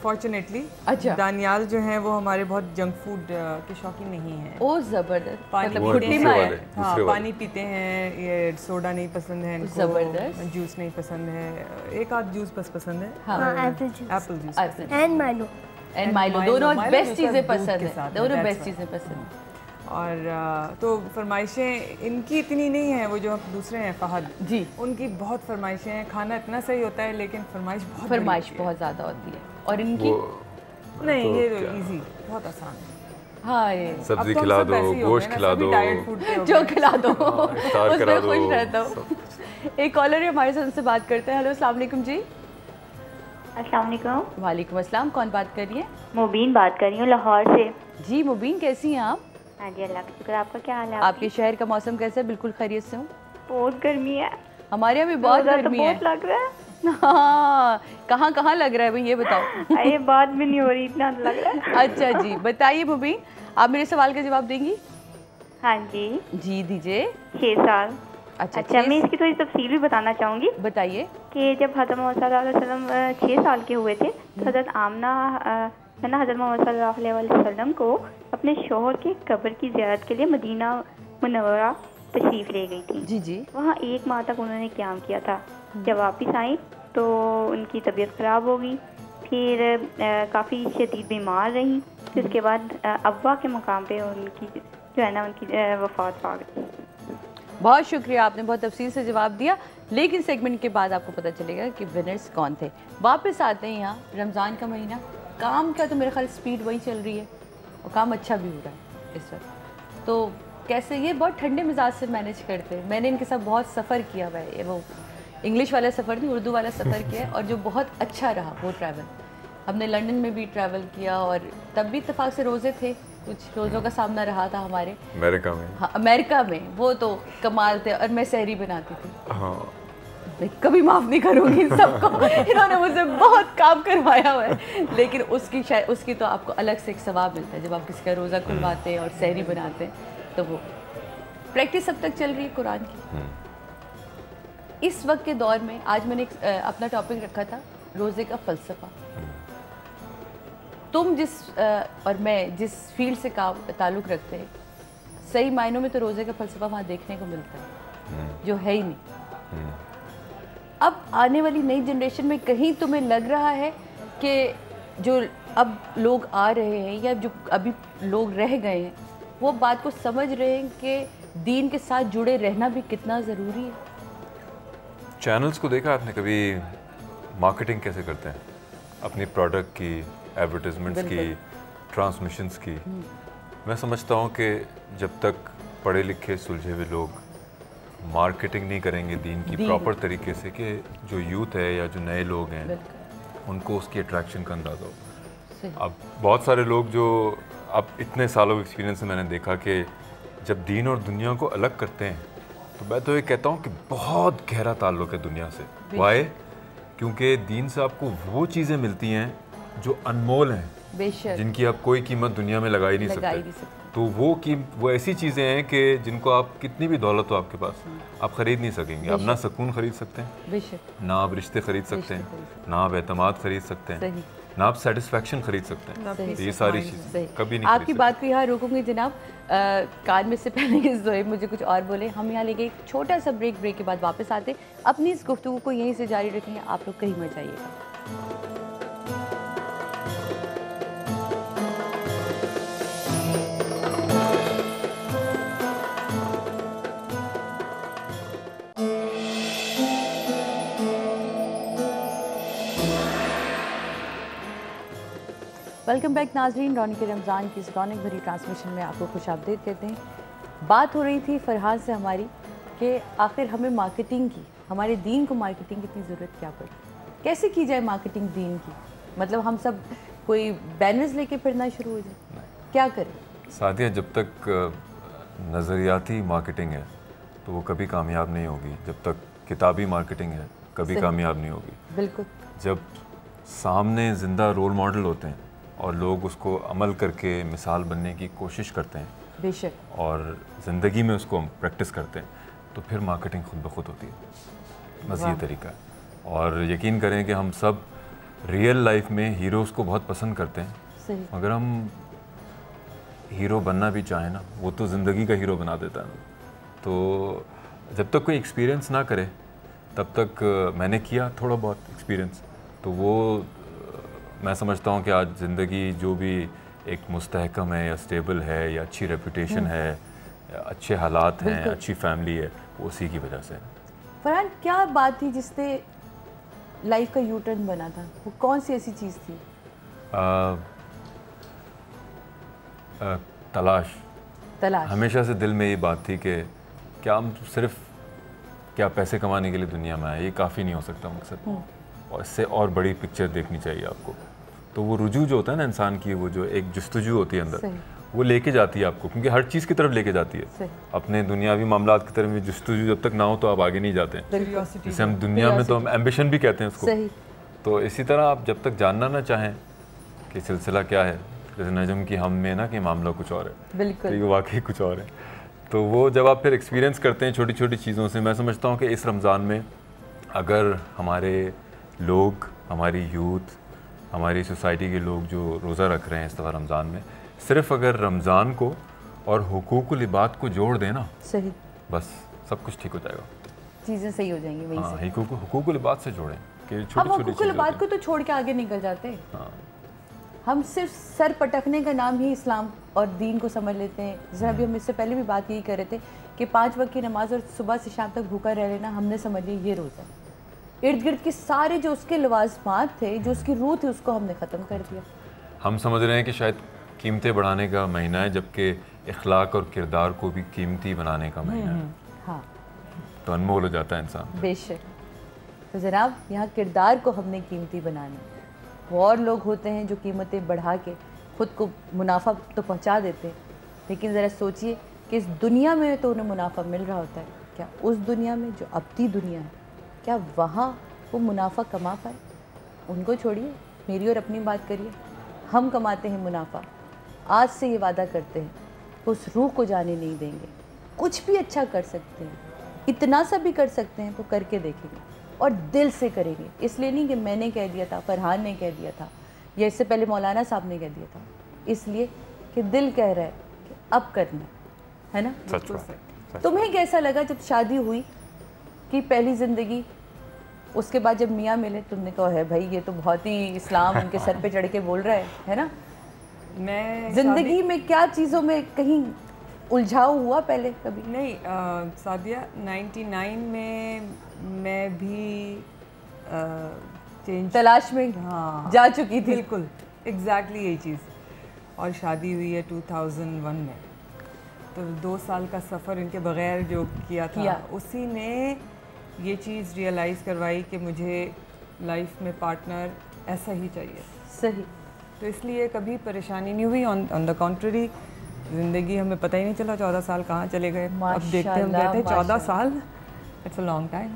फॉर्चुनेटली अच्छा, दानियाल जो हैं वो हमारे बहुत जंक फूड के शौकीन नहीं हैं। ओ ज़बरदस्त, पानी हाँ पानी पीते हैं, ये सोडा नहीं पसंद है इनको, ज़बरदस्त, जूस नहीं पसंद है, एक आध जूस बस पसंद है, एप्पल जूस एंड माइलो दोनों बेस्ट चीज़ें पसंद है, दोनों बेस्ट चीज़ें पसंद है। और तो फरमाइशें इनकी इतनी नहीं है, वो जो दूसरे हैं फहद जी, उनकी बहुत फरमाइशें हैं। खाना इतना सही होता है लेकिन फरमाइश बहुत ज़्यादा होती है। और इनकी नहीं, ये इजी, बहुत आसान है। हाँ, ये सब्जी खिला दो, गोश्त खिला दो, जो खिला दो उसमें खुश रहता हूँ। एक कॉलर है हमारे साथ, उनसे बात करते हैं। हेलो, अस्सलाम वालेकुम जी। अस्सलाम वालेकुम। वालेकुम अस्सलाम, कौन बात कर रही है? मुबीन बात कर रही हूँ लाहौर से। जी मुबीन, कैसी हैं आप? हाँ जी, अल्लाह का शुक्र। आपका क्या हाल है? आपके शहर का मौसम कैसा है? बिल्कुल खैरियत से हूँ। बहुत गर्मी है। हमारे यहाँ भी बहुत गर्मी है। बहुत लग रहा है। हाँ, कहाँ कहाँ लग रहा है भाई, ये बताओ। अरे बात भी नहीं हो रही, इतना लग रहा है। अच्छा जी, बताइए मुबीन, आप मेरे सवाल का जवाब देंगी? हाँ जी जी दीजिए। 6 साल। अच्छा, मैं इसकी थोड़ी तफसील भी बताना चाहूँगी। बताइए। कि जब हज़रत मोहम्मद सल्लल्लाहु अलैहि वसल्लम 6 साल के हुए थे, हज़रत आमना है ना हज़रत मोहम्मद सल्लल्लाहु अलैहि वसल्लम को अपने शोहर के कब्र की ज़ियारत के लिए मदीना मुनव्वरा तशरीफ़ ले गई थी। जी जी। वहाँ 1 माह तक उन्होंने क़याम किया था। जब वापस आई तो उनकी तबीयत ख़राब हो गई, फिर काफ़ी शदीद बीमार रही। फिर उसके बाद अब्वा के मुकाम पे उनकी जो है ना उनकी वफ़ात पा गई। बहुत शुक्रिया, आपने बहुत तफसील से जवाब दिया। लेकिन सेगमेंट के बाद आपको पता चलेगा कि विनर्स कौन थे। वापस आते हैं यहाँ, रमज़ान का महीना, काम का तो मेरे ख्याल स्पीड वही चल रही है और काम अच्छा भी हो रहा है इस वक्त। तो कैसे ये बहुत ठंडे मिजाज से मैनेज करते हैं। मैंने इनके साथ बहुत सफ़र किया हुआ है, वो इंग्लिश वाला सफ़र नहीं, उर्दू वाला सफ़र किया है, और जो बहुत अच्छा रहा वो ट्रैवल। हमने लंदन में भी ट्रैवल किया और तब भी इत्तेफाक से रोज़े थे, कुछ रोज़ों का सामना रहा था हमारे अमेरिका में। हाँ, अमेरिका में वो तो कमाल थे। और मैं सहरी बनाती थी। हाँ, मैं कभी माफ़ नहीं करूँगी इन सबको, इन्होंने मुझसे बहुत काम करवाया हुआ है। लेकिन उसकी तो आपको अलग से एक सवाब मिलता है जब आप किसी का रोज़ा खुलवाते हैं और सहरी बनाते हैं। तो वो प्रैक्टिस अब तक चल रही है कुरान की। इस वक्त के दौर में आज मैंने अपना टॉपिक रखा था रोज़े का फ़लसफ़ा। तुम जिस और मैं जिस फील्ड से ताल्लुक़ रखते हैं, सही मायनों में तो रोज़े का फ़लसफ़ा वहाँ देखने को मिलता है, जो है ही नहीं। अब आने वाली नई जनरेशन में कहीं तुम्हें लग रहा है कि जो अब लोग आ रहे हैं या जो अभी लोग रह गए हैं, वो बात को समझ रहे हैं कि दीन के साथ जुड़े रहना भी कितना ज़रूरी है? चैनल्स को देखा आपने कभी, मार्केटिंग कैसे करते हैं अपनी प्रोडक्ट की, एडवर्टाइजमेंट्स की, ट्रांसमिशंस की। मैं समझता हूँ कि जब तक पढ़े लिखे सुलझे हुए लोग मार्केटिंग नहीं करेंगे दीन की प्रॉपर तरीके से, कि जो यूथ है या जो नए लोग हैं उनको उसकी अट्रैक्शन का अंदाज़ा हो। अब बहुत सारे लोग जो अब इतने सालों एक्सपीरियंस से मैंने देखा कि जब दीन और दुनिया को अलग करते हैं, तो मैं तो ये कहता हूँ कि बहुत गहरा ताल्लुक़ है दुनिया से। वाई? क्योंकि दीन से आपको वो चीज़ें मिलती हैं जो अनमोल हैं, जिनकी आप कोई कीमत दुनिया में लगा ही नहीं सकते। तो वो ऐसी चीज़ें हैं कि जिनको आप कितनी भी दौलत हो आपके पास, आप ख़रीद नहीं सकेंगे। आप ना सुकून ख़रीद सकते हैं, ना आप रिश्ते ख़रीद सकते हैं, ना आप एतमाद ख़रीद सकते हैं, ना आप सेटिस्फेक्शन ख़रीद सकते हैं। तो ये सारी चीज़ें कभी नहीं। आपकी बात को यहाँ रोकूंगी जनाब। कान में से पहले कि ज़ोएब मुझे कुछ और बोले, हम यहाँ लेके एक छोटा सा ब्रेक के बाद वापस आते अपनी इस गुफ्तगू को यहीं से जारी रखेंगे। आप लोग कहीं मत जाइएगा। वेलकम बैक नाजरीन, रौनक रमज़ान की इस रौनक भरी ट्रांसमिशन में आपको खुश आमदीद कहते हैं। बात हो रही थी फरहान से हमारी कि आखिर हमें मार्केटिंग की, हमारे दीन को मार्केटिंग की इतनी ज़रूरत क्या पड़ी, कैसे की जाए मार्केटिंग दीन की। मतलब हम सब कोई बैनर्स लेके फिरना शुरू हो जाए, क्या करें? साथिया, जब तक नज़रियाती मार्केटिंग है तो वो कभी कामयाब नहीं होगी। जब तक किताबी मार्केटिंग है कभी कामयाब नहीं होगी। बिल्कुल। जब सामने ज़िंदा रोल मॉडल होते हैं और लोग उसको अमल करके मिसाल बनने की कोशिश करते हैं, बेशक, और ज़िंदगी में उसको हम प्रैक्टिस करते हैं, तो फिर मार्केटिंग खुद ब खुद होती है। बस ये तरीका है। और यकीन करें कि हम सब रियल लाइफ में हीरोज़ को बहुत पसंद करते हैं, अगर हम हीरो बनना भी चाहें ना, वो तो ज़िंदगी का हीरो बना देता है। तो जब तक कोई एक्सपीरियंस ना करे तब तक मैंने किया थोड़ा बहुत एक्सपीरियंस, तो वो मैं समझता हूँ कि आज ज़िंदगी जो भी एक मुस्तहकम है या स्टेबल है या अच्छी रेपुटेशन है, अच्छे हालात हैं, अच्छी फैमिली है, वो उसी की वजह से। फरहान, क्या बात थी जिससे लाइफ का यू टर्न बना था? वो कौन सी ऐसी चीज़ थी? तलाश। हमेशा से दिल में ये बात थी कि क्या हम सिर्फ क्या पैसे कमाने के लिए दुनिया में आए, ये काफ़ी नहीं हो सकता मकसद, और इससे और बड़ी पिक्चर देखनी चाहिए आपको। तो वो रुजू जो होता है ना इंसान की, वो जो एक जुस्तजू होती है अंदर, वो लेके जाती है आपको, क्योंकि हर चीज़ की तरफ लेके जाती है। अपने दुनियावी मामलात की तरफ जुस्तजू जब तक ना हो तो आप आगे नहीं जाते हैं। जैसे हम दुनिया में तो हम एम्बिशन भी कहते हैं उसको। तो इसी तरह आप जब तक जानना ना चाहें कि सिलसिला क्या है, जैसे नजम की हम में ना कि मामला कुछ और है, तो ये वाकई कुछ और है। तो वो जब आप फिर एक्सपीरियंस करते हैं छोटी छोटी चीज़ों से, मैं समझता हूँ कि इस रमज़ान में अगर हमारे लोग, हमारी यूथ, हमारी सोसाइटी के लोग जो रोज़ा रख रहे हैं इस दफ़ा रमज़ान में, सिर्फ अगर रमज़ान को और हुकूकुल इबाद को जोड़ दें ना, सही, बस सब कुछ ठीक हो जाएगा, चीज़ें सही हो जाएंगी वहीं से। हुकूकुल इबाद से जोड़ें कि हम हुकूकुल इबाद को तो छोड़ के आगे निकल जाते हैं। हम सिर्फ सर पटकने का नाम ही इस्लाम और दीन को समझ लेते हैं। जैसे अभी हम इससे पहले भी बात यही कर रहे थे कि 5 वक्त की नमाज और सुबह से शाम तक भूखा रह लेना हमने समझ लिया ये रोज़ा। इर्द गिर्द के सारे जो उसके लवाजमात थे, जो उसकी रूह थी, उसको हमने ख़त्म कर दिया। हम समझ रहे हैं कि शायद कीमतें बढ़ाने का महीना है, जबकि इखलाक और किरदार को भी कीमती बनाने का महीना है। हाँ, तो अनमोल हो जाता है इंसान। बेशक। तो जनाब, यहाँ किरदार को हमने कीमती बनाना। वो और लोग होते हैं जो कीमतें बढ़ा के ख़ुद को मुनाफा तो पहुँचा देते हैं, लेकिन ज़रा सोचिए कि इस दुनिया में तो उन्हें मुनाफा मिल रहा होता है, क्या उस दुनिया में जो अब्दी दुनिया है, क्या वहाँ वो मुनाफा कमा पाए? उनको छोड़िए, मेरी और अपनी बात करिए। हम कमाते हैं मुनाफा, आज से ये वादा करते हैं कि उस रूह को जाने नहीं देंगे। कुछ भी अच्छा कर सकते हैं, इतना सा भी कर सकते हैं तो करके देखेंगे, और दिल से करेंगे। इसलिए नहीं कि मैंने कह दिया था, फरहान ने कह दिया था, या इससे पहले मौलाना साहब ने कह दिया था, इसलिए कि दिल कह रहा है कि अब करना है ना। तुम्हें कैसा लगा जब शादी हुई कि पहली ज़िंदगी, उसके बाद जब मियाँ मिले, तुमने कहा है भाई ये तो बहुत ही इस्लाम उनके सर पे चढ़ के बोल रहा है ना। मैं ज़िंदगी में क्या चीज़ों में कहीं उलझाव हुआ पहले कभी? नहीं सादिया, 99 में मैं भी चेंज तलाश में जा चुकी थी। बिल्कुल एग्जैक्टली यही चीज़। और शादी हुई है 2001 में, तो 2 साल का सफ़र इनके बग़ैर जो किया था, उसी ने ये चीज़ रियलाइज़ करवाई कि मुझे लाइफ में पार्टनर ऐसा ही चाहिए। सही। तो इसलिए कभी परेशानी नहीं हुई। ऑन द कॉन्ट्ररी, ज़िंदगी हमें पता ही नहीं चला 14 साल कहाँ चले गए। अब देखते हम कहते हैं 14 साल, it's a long time,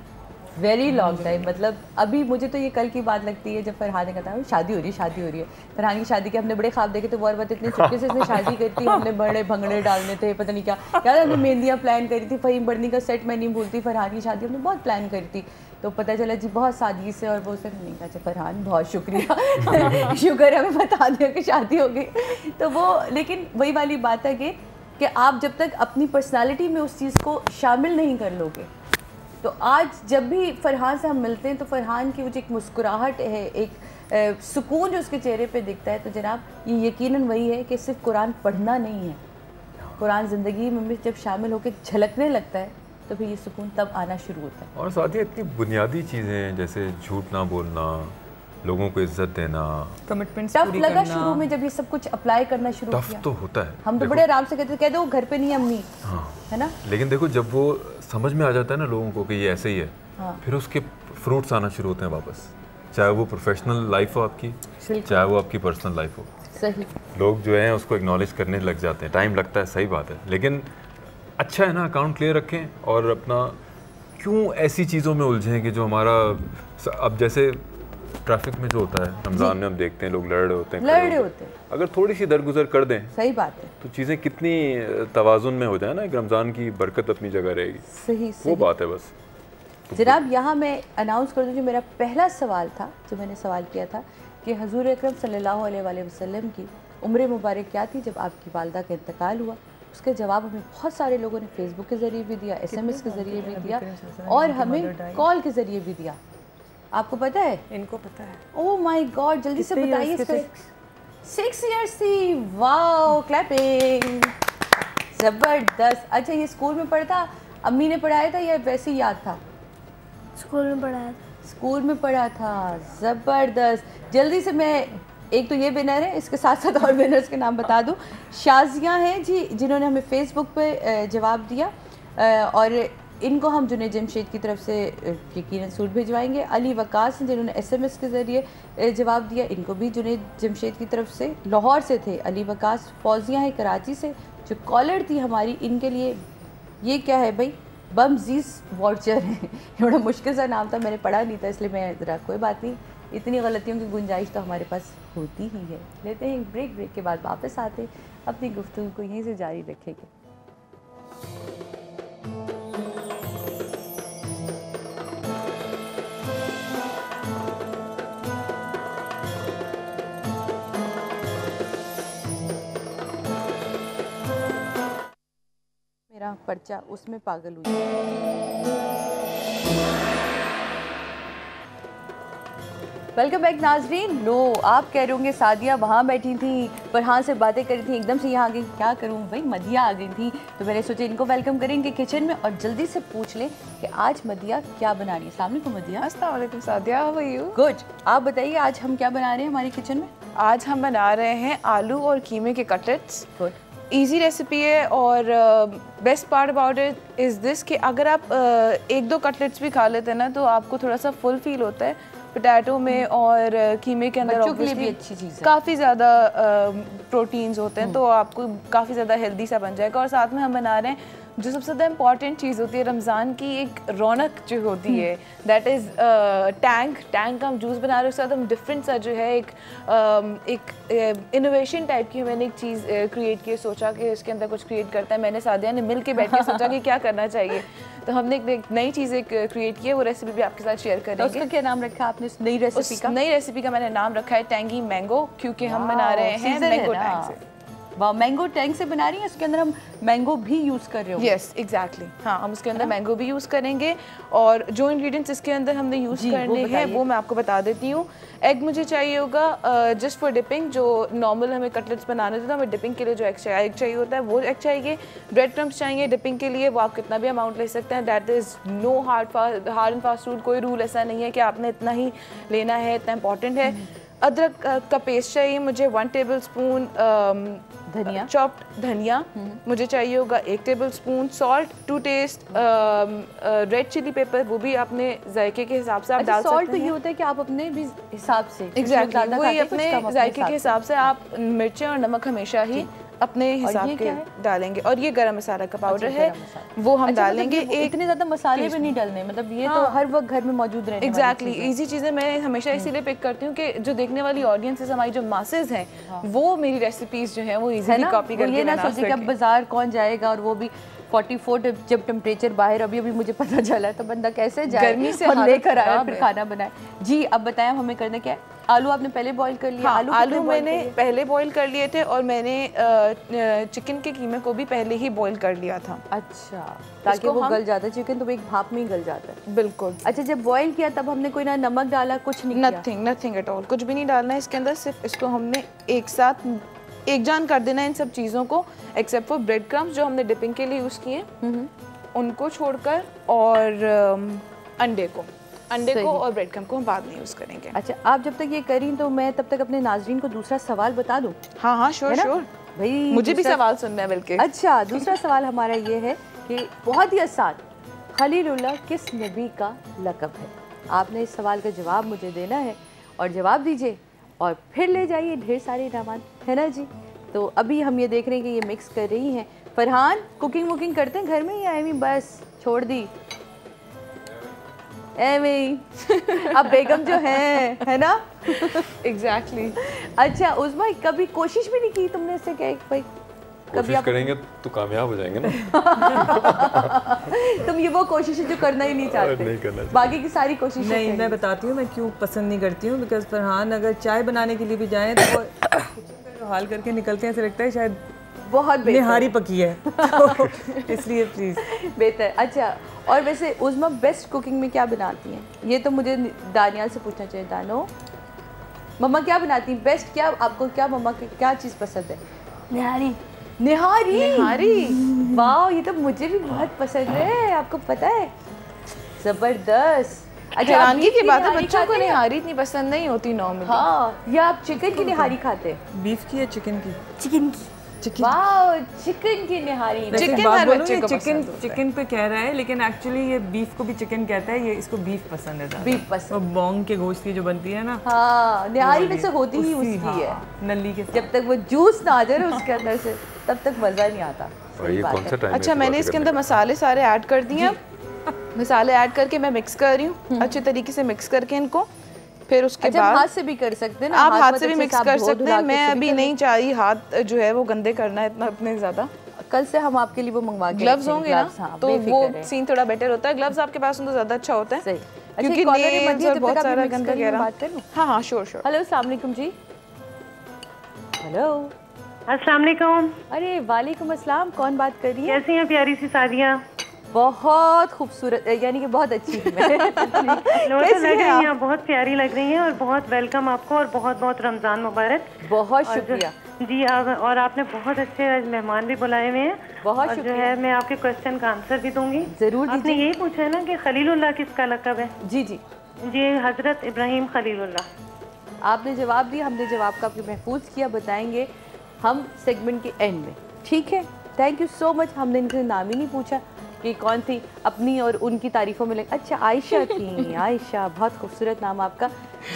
very long time. मतलब अभी मुझे तो ये कल की बात लगती है जब फरहान ने कहा था शादी हो रही है, शादी हो रही है। फरहान की शादी के हमने बड़े ख्वाब देखे थे, वो और बात इतने चुपके से इसने शादी करी थी, हमने बड़े भंगड़े डालने थे, पता नहीं क्या यार, हमने मेहंदियाँ प्लान करी थी, फ़हीम बर्नी का सेट मैं नहीं भूलती, फरहान की शादी हमने बहुत प्लान करी थी। तो पता चला जी बहुत सादगी से, और वो सिर्फ नहीं कहा फरहान बहुत शुक्रिया शुक्र हमें बता दिया कि शादी हो गई। तो वो, लेकिन वही वाली बात है कि आप जब तक अपनी पर्सनालिटी में उस चीज़ को शामिल नहीं कर लोगे, तो आज जब भी फरहान से हम मिलते हैं तो फरहान की वो जो एक मुस्कुराहट है, एक सुकून जो उसके चेहरे पे दिखता है, तो जनाब ये यकीनन वही है कि सिर्फ कुरान पढ़ना नहीं है, कुरान ज़िंदगी में भी जब शामिल होकर झलकने लगता है तो फिर ये सुकून तब आना शुरू होता है। और साथ ही इतनी बुनियादी चीज़ें हैं, जैसे झूठ ना बोलना, लोगों को इज्जत देना, कमिटमेंट्स टफ लगा शुरू में जब ये सब कुछ अप्लाई करना शुरू किया। टफ तो होता है, हम तो बड़े आराम से कहते दो घर पे नहीं अम्मी, है ना। लेकिन देखो जब वो समझ में आ जाता है ना लोगों को कि ये ऐसे ही है, फिर उसके फ्रूट्स आना शुरू होते हैं वापस, चाहे वो प्रोफेशनल लाइफ हो आपकी, चाहे वो आपकी पर्सनल लाइफ हो। सही। लोग जो हैं उसको एक्नॉलेज करने लग जाते हैं, टाइम लगता है, सही बात है, लेकिन अच्छा है ना, अकाउंट क्लियर रखें और अपना क्यों ऐसी चीज़ों में उलझें कि जो हमारा, अब जैसे ट्रैफिक में जो होता है रमज़ान में हम देखते हैं लोग लड़ रहे होते हैं, अगर थोड़ी सी दरगुजर कर दें, सही बात है, तो चीज़ें कितनी तवाज़ुन में हो जाए ना, रमज़ान की बरकत अपनी जगह रहेगी। सही वो बात है बस। जनाब यहाँ मैं अनाउंस कर दूँ, जो मेरा पहला सवाल था, जो मैंने सवाल किया था कि हुज़ूर अकरम सल्लल्लाहु अलैहि वसल्लम की उम्र मुबारक क्या थी जब आपकी वालदा का इंतकाल हुआ, उसका जवाब हमें बहुत सारे लोगों ने फेसबुक के ज़रिए भी दिया, SMS के ज़रिए भी दिया और हमें कॉल के ज़रिए भी दिया। आपको पता है? इनको पता है। ओह माय गॉड, जल्दी से बताइए। 6 इयर्स थी। वाओ, क्लैपिंग, ज़बरदस्त। अच्छा, ये स्कूल में पढ़ा, अम्मी ने पढ़ाया था या वैसे ही याद था? स्कूल में पढ़ाया था। स्कूल में पढ़ा था, ज़बरदस्त। जल्दी से मैं, एक तो ये विनर है, इसके साथ साथ और विनर्स के नाम बता दूं। शाजिया हैं जी, जिन्होंने हमें फेसबुक पे जवाब दिया, और इनको हम जुनैद जमशेद की तरफ से यकीनन सूट भिजवाएंगे। अली वकास हैं जिन्होंने SMS के ज़रिए जवाब दिया, इनको भी जुनैद जमशेद की तरफ से, लाहौर से थे अली वकास। फौजिया है कराची से, जो कॉलर थी हमारी, इनके लिए ये क्या है भाई, बमजीज वॉचर है। थोड़ा मुश्किल सा नाम था, मैंने पढ़ा नहीं था, इसलिए मैं ज़रा, कोई बात नहीं, इतनी गलतियों की गुंजाइश तो हमारे पास होती ही है। लेते हैं ब्रेक के बाद वापस आते अपनी गुफ्तगू को यहीं से जारी रखेंगे। मेरा पर्चा उसमें पागल हुई। वेलकम बैक नाजरीन। लो, आप कह रहे होंगे सादिया वहाँ बैठी थी, फरहान से बातें कर रही थी, एकदम से यहाँ आ गई, क्या करूँ भाई, मदिया आ गई थी। तो मैंने सोचा इनको वेलकम करेंगे किचन में और जल्दी से पूछ लें कि आज मदिया क्या बना रही है। अस्सलाम वालेकुम मदिया। अस्सलाम वालेकुम Sadia, how are you? Good. आप बताइए आज हम क्या बना रहे हैं हमारी किचन में? आज हम बना रहे हैं आलू और कीमे के कटलेट्स। गुड, ईजी रेसिपी है और best part about it is this कि अगर आप 1-2 कटलेट्स भी खा लेते हैं ना, तो आपको थोड़ा सा फुल फील होता है। पोटैटो में और कीमे के अंदर बच्चों के लिए भी अच्छी चीज़ है, काफ़ी ज़्यादा प्रोटीन्स होते हैं, तो आपको काफ़ी ज़्यादा हेल्दी सा बन जाएगा। और साथ में हम बना रहे हैं जो सबसे ज़्यादा इम्पॉर्टेंट चीज़ होती है रमज़ान की, एक रौनक जो होती है, दैट इज़ टैंग का हम जूस बना रहे हैं। उसके साथ हम डिफरेंट सा जो है एक इनोवेशन टाइप की मैंने एक चीज़ क्रिएट की, सोचा कि इसके अंदर कुछ क्रिएट करता है। मैंने सादिया ने मिल के बैठ के सोचा कि क्या करना चाहिए, तो हमने एक नई चीज़ क्रिएट की है, वो रेसिपी भी आपके साथ शेयर करेंगे। उसका क्या नाम रखा आपने उस नई रेसिपी का? नई रेसिपी का मैंने नाम रखा है टैंगी मैंगो, क्योंकि हम बना रहे हैं मैंगो टैंग से। वाह, मैंगो टैंग से बना रही हैं, उसके अंदर हम मैंगो भी यूज़ कर रहे हो? Yes, exactly. हाँ, हम उसके अंदर मैंगो भी यूज़ करेंगे और जो इंग्रेडिएंट्स इसके अंदर हमने यूज़ करने हैं वो मैं आपको बता देती हूँ। एग मुझे चाहिए होगा जस्ट फॉर डिपिंग, जो नॉर्मल हमें कटलेट्स बनाने थे तो हमें डिपिंग के लिए जो एग चाहिए होता है वो एग चाहिए। ब्रेड क्रम्स चाहिए डिपिंग के लिए, वो आप कितना भी अमाउंट ले सकते हैं, that is no hard and fast rule, कोई रूल ऐसा नहीं है कि आपने इतना ही लेना है, इतना इंपॉर्टेंट है। अदरक का पेस्ट चाहिए मुझे 1 टेबल स्पून, धनिया, चॉप्ड धनिया मुझे चाहिए होगा 1 table spoon, salt to taste, red chilli pepper वो भी अपने जायके के हिसाब से आप डाल सकते हैं। सॉल्ट तो ये होता है कि आप अपने भी हिसाब से, एग्जैक्टली वही अपने जायके के हिसाब से आप मिर्चें और नमक हमेशा ही अपने हिसाब के डालेंगे। और ये गरम मसाला का पाउडर है, वो हम डालेंगे। इतने ज़्यादा मसाले भी नहीं डालने, मतलब ये तो हर वक्त घर में मौजूद रहने एग्जैक्टली ईजी चीज़ें मैं हमेशा इसीलिए पिक करती हूँ कि जो देखने वाली ऑडियंसेस हमारी जो मासेस हैं वो मेरी रेसिपीज जो हैं वो इजीली कॉपी करके ये ना सोचे कि अब बाजार कौन जाएगा, और वो भी 44 जब टेम्परेचर बाहर अभी मुझे पता चला है, तो बंदा कैसे जाए गर्मी से और लेकर आया फिर खाना बनाए। जी, अब बताएं हमें करना क्या है। आलू आपने पहले बॉईल कर लिया? हाँ, आलू मैंने पहले बॉईल कर लिए थे और मैंने चिकन के कीमे को भी पहले ही बॉईल कर लिया था। अच्छा, ताकि वो गल जाता है, चिकन तो एक भाप में ही गल जाता है। बिल्कुल। अच्छा, जब बॉईल किया तब हमने कोई ना नमक डाला, कुछ नहीं? नथिंग एट ऑल, कुछ भी नहीं डालना है इसके अंदर, सिर्फ इसको हमने एक साथ एक जान कर देना है इन सब चीज़ों को, एक्सेप्ट फॉर ब्रेड क्रम्स जो हमने डिपिंग के लिए यूज़ किए उनको छोड़कर, और अंडे को और ब्रेड क्रम्स को हम बाद में यूज़ करेंगे। अच्छा, आप जब तक ये करें तो मैं तब तक अपने नाजरीन को दूसरा सवाल बता दूं। हाँ, श्योर भाई, मुझे भी सवाल सुनना है बल्कि। अच्छा, दूसरा सवाल हमारा ये है कि बहुत ही आसान, खलीलुल्लाह किस नबी का लक़ब है? आपने इस सवाल का जवाब मुझे देना है और जवाब दीजिए और फिर ले जाइए ढेर सारे इनाम, है ना जी। तो अभी हम ये देख रहे हैं कि ये मिक्स कर रही हैं। फरहान कुकिंग वुकिंग करते हैं घर में या बस छोड़ दी? अब बेगम जो है ना। एग्जैक्टली। अच्छा उस्मा, कभी कोशिश भी नहीं की तुमने इससे क्या भाई कोशिश करेंगे तो कामयाब हो जाएंगे ना। तुम ये वो कोशिश है जो करना ही नहीं चाहते, नहीं करना बाकी की सारी कोशिश नहीं। मैं बताती हूँ मैं क्यों पसंद नहीं करती हूँ। बिकॉज फरहान अगर चाय बनाने के लिए भी जाएँ तो किचन का हाल करके निकलते हैं, ऐसा लगता है शायद बहुत निहारी पकी है। तो इसलिए प्लीज़ बेहतर। अच्छा, और वैसे उस्मा बेस्ट कुकिंग में क्या बनाती हैं? ये तो मुझे दानियाल से पूछना चाहिए। दानो, मम्मा क्या बनाती हैं बेस्ट? क्या आपको, क्या मम्मा की क्या चीज़ पसंद है? निहारी। निहारी? निहारी, वाह, ये तो मुझे भी बहुत पसंद है, आपको पता है। ज़बरदस्त। अच्छा, हैरानगी की बात है, बच्चों को निहारी इतनी पसंद नहीं होती नॉर्मली। हाँ, या आप चिकन की निहारी खाते हैं? बीफ की या चिकन की? चिकन की। वाह, चिकन की निहारी। चिकन पे कह रहा है, लेकिन एक्चुअली ये बीफ को भी चिकन कहता है। ये इसको बीफ पसंद है। बीफ पसंद। वो बोंग के गोश्त की जो बनती है ना। हाँ, निहारी में से होती ही उसकी है, नली के। जब तक वो जूस ना आ जाए उसके अंदर से, तब तक मजा नहीं आता। अच्छा, मैंने इसके अंदर मसाले सारे ऐड कर दिए। मसाले ऐड करके मैं मिक्स कर रही हूँ अच्छे तरीके से, मिक्स करके इनको। फिर उसके बाद हाथ से भी कर सकते हैं ना, आप हाथ से भी मिक्स कर सकते हैं। मैं अभी नहीं चाह रही हाथ जो है वो गंदे करना है इतना अपने ज़्यादा। कल से हम आपके लिए वो मंगवा के ग्लव्स होंगे ना, तो वो सीन थोड़ा बेटर होता है। ग्लव्स आपके पास हो तो ज़्यादा अच्छा होता है, क्योंकि नेल्स और बहुत सारा गंदा कह रहा। हाँ, श्योर। हेलो, अस्सलाम वालेकुम जी। हेलो, अस्सलाम वालेकुम। अरे वालेकुम अस्सलाम, कौन बात कर रही है? कैसी हैं प्यारी सी सादिया? बहुत खूबसूरत, यानी कि बहुत अच्छी है। कैसी हैं आप? बहुत प्यारी लग रही हैं और बहुत वेलकम आपको और बहुत बहुत रमज़ान मुबारक। बहुत शुक्रिया जी। और आपने बहुत अच्छे मेहमान भी बुलाए हुए हैं। बहुत जो है मैं आपके क्वेश्चन का आंसर भी दूंगी। जरूर। आपने यही पूछा है ना कि खलीलुल्लाह किसका लक़ब है? जी। जी, हज़रत इब्राहिम खलीलुल्लाह। आपने जवाब दिया, हमने जवाब का आपको महफूज किया, बताएंगे हम सेगमेंट के एंड में, ठीक है? Thank you so much. हमने इनसे नाम ही नहीं पूछा कि कौन थी, अपनी और उनकी तारीफ़ों में लगे। अच्छा, आयशा थी। आयशा, बहुत खूबसूरत नाम आपका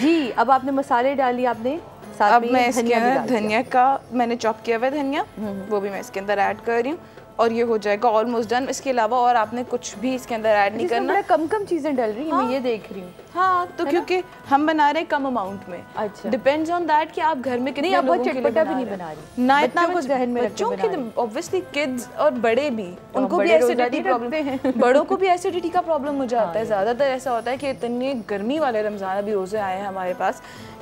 जी। अब आपने मसाले डाली, आपने साथ अब में मैं इसके अंदर धनिया का मैंने चॉप किया हुआ है धनिया, वो भी मैं इसके अंदर ऐड कर रही हूँ और ये हो जाएगा ऑलमोस्ट डन। इसके अलावा और आपने कुछ भी इसके अंदर ऐड नहीं करना। कम चीज़ें डल रही हैं, मैं ये देख रही हूँ। हाँ, तो क्योंकि हम बना रहे हैं कम अमाउंट में। अच्छा, डिपेंड्स ऑन दैट कि आप घर में कितने लोगों के लिए चटपटा भी नहीं बना रही ना, इतना कुछ जहन में बच्चों के ऑब्वियसली किड्स और बड़े भी, उनको भी एसिडिटी प्रॉब्लम, बड़ों को भी एसिडिटी का प्रॉब्लम हो जाता है। ज़्यादातर ऐसा होता है कि इतने गर्मी वाले रमज़ान अभी रोज़े आए हैं हमारे पास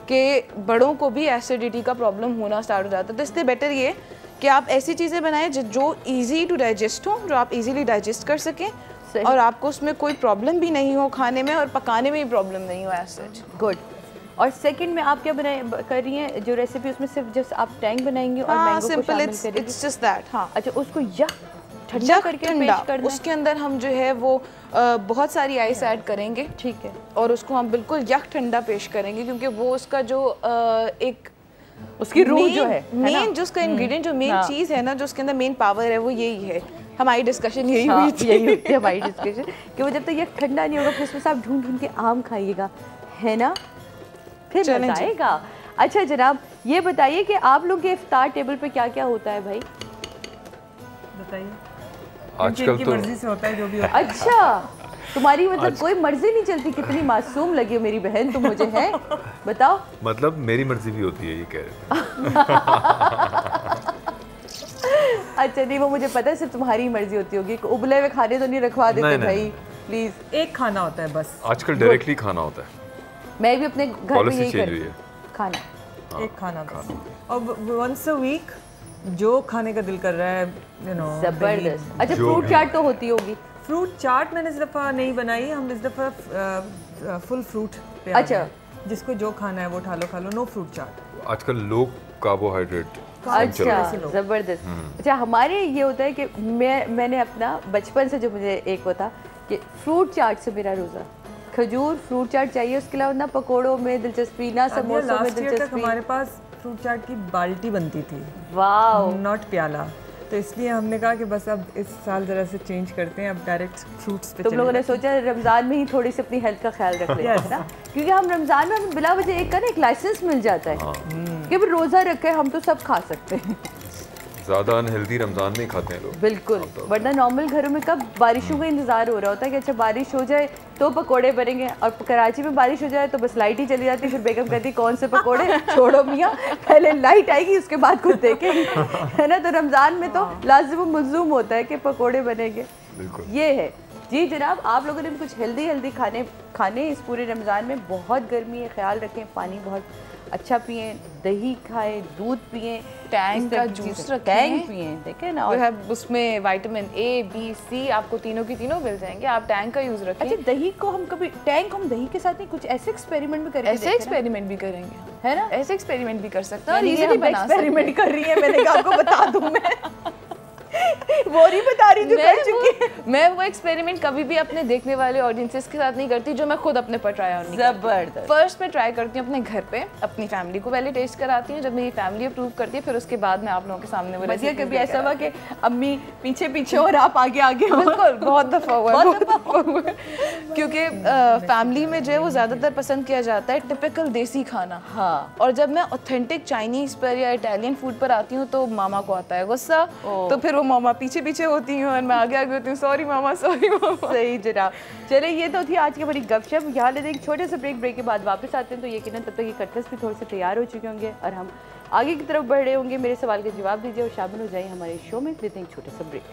कि बड़ों को भी एसिडिटी का प्रॉब्लम होना स्टार्ट हो जाता है। तो इसलिए बेटर ये कि आप ऐसी चीज़ें बनाएं जो ईजी टू डाइजेस्ट हो, जो आप इजीली डाइजेस्ट कर सकें और आपको उसमें कोई प्रॉब्लम भी नहीं हो खाने में और पकाने में भी प्रॉब्लम नहीं हो एज सच। गुड। और सेकंड में आप क्या कर रही हैं जो रेसिपी, उसमें सिर्फ जस्ट आप टैंग बनाएंगे और मैंगो को शामिल करेंगे? It's just that. हाँ, अच्छा, उसको ठंडा करके पेश करना। उसके अंदर हम जो है वो बहुत सारी आइस ऐड करेंगे, ठीक है, और उसको हम बिल्कुल यक ठंडा पेश करेंगे, क्योंकि वो उसका जो एक उसकी रूह जो है मेन, जो उसका इंग्रेडिएंट, जो मेन चीज़ है ना, जो उसके अंदर मेन पावर है, वो यही है। हमारी डिस्कशन यही हुई थी हमारी डिस्कशन कि वो जब तक ये ठंडा नहीं होगा फिर उसमें से आप ढूंढ के आम खाइएगा, है ना, फिर मजा आएगा। अच्छा जनाब, ये बताइए कि आप लोग के इफ्तार टेबल पे क्या क्या होता है भाई? बताइए। आजकल तो मर्जी से होता है जो भी होता है। अच्छा, तुम्हारी मतलब कोई मर्जी नहीं चलती? कितनी मासूम लगी हो मेरी बहन तुम मुझे, हैं बताओ। मतलब मेरी मर्जी भी होती है, ये कह रहे थे। अच्छा, नहीं वो मुझे पता है सिर्फ तुम्हारी मर्जी होती होगी, उबले हुए खाने तो नहीं रखवा देते भाई प्लीज। एक खाना होता है बस, आजकल डायरेक्टली खाना होता है। मैं भी अपने घर में यही करती हूँ, खाना एक खाना बस, और वंस अ वीक जो खाने का दिल कर रहा है, यू नो, जबरदस्त। अच्छा, फ्रूट चाट तो होती होगी? फ्रूट चाट मैंने इस दफ़ा नहीं बनाई, हम इस दफ़ा फुल फ्रूट पे। अच्छा, जिसको जो खाना है वो खा लो, नो फ्रूट चाट। आजकल लोग कार्बोहाइड्रेट। अच्छा, ज़बरदस्त। अच्छा, हमारे ये होता है कि मैंने अपना बचपन से जो मुझे एक होता कि फ्रूट चाट से मेरा रोज़ा, खजूर फ्रूट चाट चाहिए, उसके अलावा ना पकोड़ों में दिलचस्पी, ना समोसों में दिलचस्पी। हमारे पास फ्रूट चाट की बाल्टी बनती थी, वाओ, नॉट प्याला, तो इसलिए हमने कहा कि बस अब इस साल ज़रा से चेंज करते हैं, अब डायरेक्ट फ्रूट्स पे। तुम लोगों ने सोचा रमज़ान में ही थोड़ी सी अपनी हेल्थ का ख्याल रख लेते हैं ना, क्योंकि हम रमज़ान में हमें बिला वजह एक लाइसेंस मिल जाता है कि रोज़ा रखे हम तो सब खा सकते हैं। ज़्यादा अनहेल्दी रमज़ान में ही खाते हैं लोग। बिल्कुल, वरना नॉर्मल घरों में कब बारिशों का इंतज़ार हो रहा होता है कि अच्छा बारिश हो जाए तो पकोड़े बनेंगे, और कराची में बारिश हो जाए तो बस लाइट ही चली जाती है। फिर बेगम कहती कौन से पकोड़े, छोड़ो मियाँ, पहले लाइट आएगी उसके बाद खुद देखेंगे, है ना। तो रमज़ान में तो लाजिम मलजूम होता है कि पकोड़े बनेंगे। ये है जी जनाब। आप लोगों ने भी कुछ हेल्दी खाने इस पूरे रमज़ान में। बहुत गर्मी है, ख्याल रखें, पानी बहुत अच्छा पिए, दही खाएं, दूध पिए, टैंक का जूस रखें, टैंक पिए, देखें ना। और उसमें विटामिन ए बी सी आपको तीनों की तीनों मिल जाएंगे। आप टैंक का यूज रखें। अच्छा, दही को हम कभी टैंक हम दही के साथ नहीं कुछ ऐसे एक्सपेरिमेंट भी करेंगे? ऐसे एक्सपेरिमेंट भी करेंगे, है ना। ऐसे एक्सपेरिमेंट भी कर सकते हैं और इजीली बना एक्सपेरिमेंट कर रही है, मैंने आपको बता दूं मैं वो नहीं बता रही जो कर चुकी है। मैं वो एक्सपेरिमेंट कभी भी अपने देखने वाले ऑडियंसेस के साथ नहीं करती जो मैं खुद अपने पर ट्राई ऑन नहीं करती। जबरदस्त। फर्स्ट मैं ट्राई करती हूँ अपने घर पे, अपनी फैमिली को पहले टेस्ट कराती हूँ। जब मेरी फैमिली अप्रूव करती है फिर उसके बाद मैं आप लोगों के सामने वो रेसिपी। कभी ऐसा हुआ कि अम्मी पीछे पीछे और आप आगे आगे? बिल्कुल, बहुत दफ़ा हुआ है क्योंकि फैमिली में जो है वो ज़्यादातर पसंद किया जाता है टिपिकल देसी खाना। हाँ। और जब मैं ऑथेंटिक चाइनीज़ पर या इटालियन फूड पर आती हूँ तो मामा को आता है गुस्सा, तो फिर वो मामा पीछे पीछे होती हूँ और मैं आगे आगे होती हूँ, सॉरी मामा, सॉरी मामा। सही जनाब। चले, ये तो थी आज की बड़ी गपशप। यहाँ लेते एक छोटे से ब्रेक के बाद वापस आते हैं तो यकीनन तब तक ये कटलेट्स भी थोड़े से तैयार हो चुके होंगे और हम आगे की तरफ बढ़ रहे होंगे। मेरे सवाल के जवाब दीजिए और शामिल हो जाइए हमारे शो में। लेते हैं एक छोटे से ब्रेक।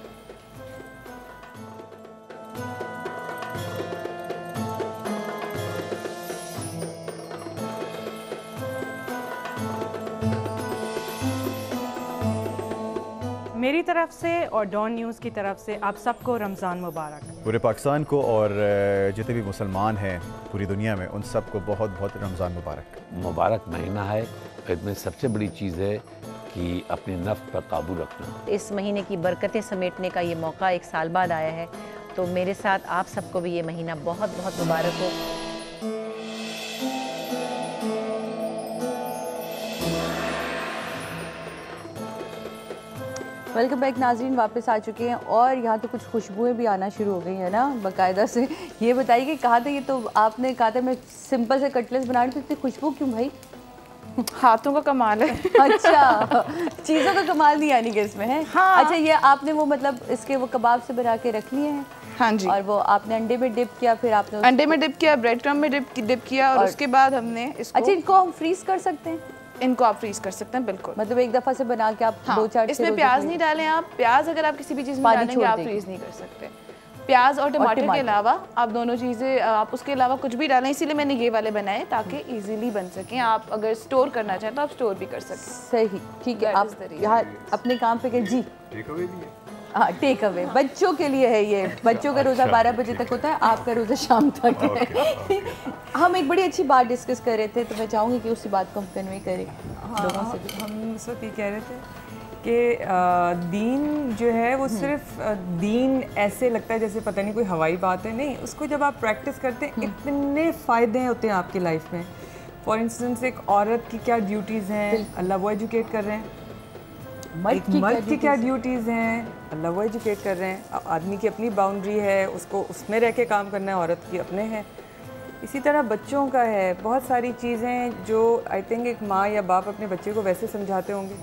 मेरी तरफ से और डॉन न्यूज़ की तरफ से आप सबको रमज़ान मुबारक। पूरे पाकिस्तान को और जितने भी मुसलमान हैं पूरी दुनिया में उन सबको बहुत बहुत रमज़ान मुबारक। मुबारक महीना है, इसमें सबसे बड़ी चीज़ है कि अपने नफ्स पर काबू रखना। इस महीने की बरकतें समेटने का ये मौका एक साल बाद आया है, तो मेरे साथ आप सबको भी ये महीना बहुत बहुत मुबारक हो। वेलकम बैक नाजरीन, वापस आ चुके हैं और यहाँ तो कुछ खुशबुएं भी आना शुरू हो गई है ना बाकायदा से। ये बताइए कि कहा था, ये तो आपने कहा था मैं सिंपल से कटलेट्स बना रही थी, इतनी खुशबू क्यों भाई? हाथों का कमाल है। अच्छा, चीज़ों का कमाल नहीं आनी कि इसमें है। हाँ। अच्छा, ये आपने वो मतलब इसके वो कबाब से बना के रख लिए हैं? हाँ जी। और वो आपने अंडे में डिप किया, फिर आपने अंडे में डिप किया, ब्रेड क्रम्ब में डिप किया और उसके बाद हमने इसको। अच्छा, इनको हम फ्रीज कर सकते हैं? इनको आप फ्रीज कर सकते हैं, बिल्कुल। मतलब एक दफ़ा से बना के आप हाँ, 2-4 इसमें प्याज नहीं डालें आप। प्याज अगर आप किसी भी चीज़ में डालेंगे आप फ्रीज नहीं कर सकते। प्याज और टमाटर के अलावा आप दोनों चीज़ें, आप उसके अलावा कुछ भी डालें, इसीलिए मैंने ये वाले बनाए ताकि इजीली बन सकें। आप अगर स्टोर करना चाहें तो आप स्टोर भी कर सकते हैं। सही, ठीक है। आप यहाँ अपने काम पे गए जी। हाँ, टेक अवे बच्चों के लिए है ये। बच्चों का रोज़ा 12 बजे तक होता है, आपका रोज़ा शाम तक है। हम एक बड़ी अच्छी बात डिस्कस कर रहे थे, तो मैं चाहूँगी कि उसी बात को हम कन्वे करें लोगों से। हम इस वक्त ये कह रहे थे कि दीन जो है वो सिर्फ दीन ऐसे लगता है जैसे पता नहीं कोई हवाई बात है, नहीं। उसको जब आप प्रैक्टिस करते हैं इतने फ़ायदे होते हैं आपकी लाइफ में। फॉर इंस्टेंस, एक औरत की क्या ड्यूटीज़ हैं, अल्लाह वो एजुकेट कर रहे हैं। मर्द की क्या ड्यूटीज़ हैं, अल्लाह वो एजुकेट कर रहे हैं। आदमी की अपनी बाउंड्री है, उसको उसमें रह के काम करना है, औरत की अपने हैं। इसी तरह बच्चों का है, बहुत सारी चीज़ें जो आई थिंक एक माँ या बाप अपने बच्चे को वैसे समझाते होंगे।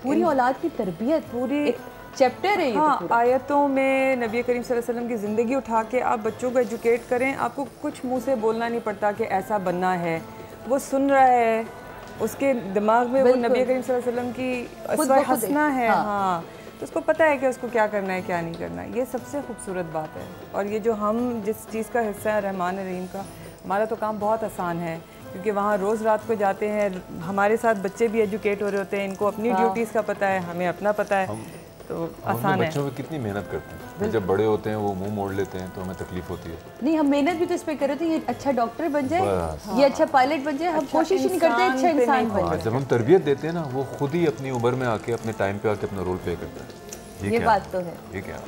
पूरी औलाद की तरबियत, पूरी चैप्टर है ये। हाँ, तो आयतों में नबी करीम सल्लल्लाहु अलैहि वसल्लम की ज़िंदगी उठा के आप बच्चों को एजुकेट करें। आपको कुछ मुँह से बोलना नहीं पड़ता कि ऐसा बनना है। वो सुन रहा है, उसके दिमाग में वो नबी करीम सल्लल्लाहु अलैहि वसल्लम की हंसना है। हाँ, तो उसको पता है कि उसको क्या करना है क्या नहीं करना है। ये सबसे खूबसूरत बात है। और ये जो हम जिस चीज़ का हिस्सा है रहमान रहीम का, हमारा तो काम बहुत आसान है क्योंकि वहाँ रोज़ रात को जाते हैं, हमारे साथ बच्चे भी एजुकेट हो रहे होते हैं। इनको अपनी ड्यूटीज़ का पता है, हमें अपना पता है, तो आसान है। बच्चों में कितनी मेहनत करते हैं, जब बड़े होते हैं वो मुंह मोड़ लेते हैं तो हमें तकलीफ होती है। नहीं, हम मेहनत भी तो इस पे कर रहे थे, ये अच्छा डॉक्टर बन जाए, ये अच्छा पायलट बन जाए। हम कोशिश ही नहीं करते अच्छा इंसान बन जाए। जब हम तरबियत देते हैं ना, वो खुद ही अपनी उम्र में आके अपने टाइम पे आके अपना रोल प्ले करता है। ये बात तो है। ये क्या?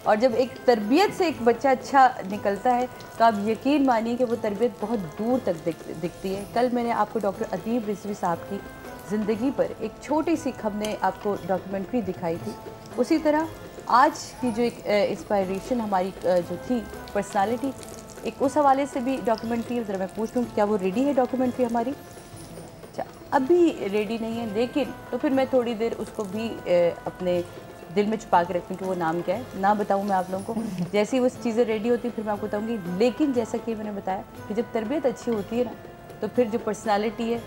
और जब एक तरबियत से एक बच्चा अच्छा निकलता है तो आप यकीन मानिए कि वो तरबियत बहुत दूर तक दिखती है। कल मैंने आपको डॉक्टर अदीब रिजवी साहब की ज़िंदगी पर एक छोटी सी हमने आपको डॉक्यूमेंट्री दिखाई थी। उसी तरह आज की जो एक इंस्पायरेशन हमारी जो थी पर्सनालिटी, एक उस हवाले से भी डॉक्यूमेंट्री ज़रा मैं पूछ लूँ क्या वो रेडी है डॉक्यूमेंट्री हमारी? अच्छा, अभी रेडी नहीं है, लेकिन तो फिर मैं थोड़ी देर उसको भी अपने दिल में छुपा के रखती हूँ कि वो नाम क्या है, ना बताऊँ मैं आप लोगों को। जैसी वो चीज़ें रेडी होती फिर मैं आपको बताऊँगी। लेकिन जैसा कि मैंने बताया कि जब तरबियत अच्छी होती है ना, तो फिर जो पर्सनालिटी है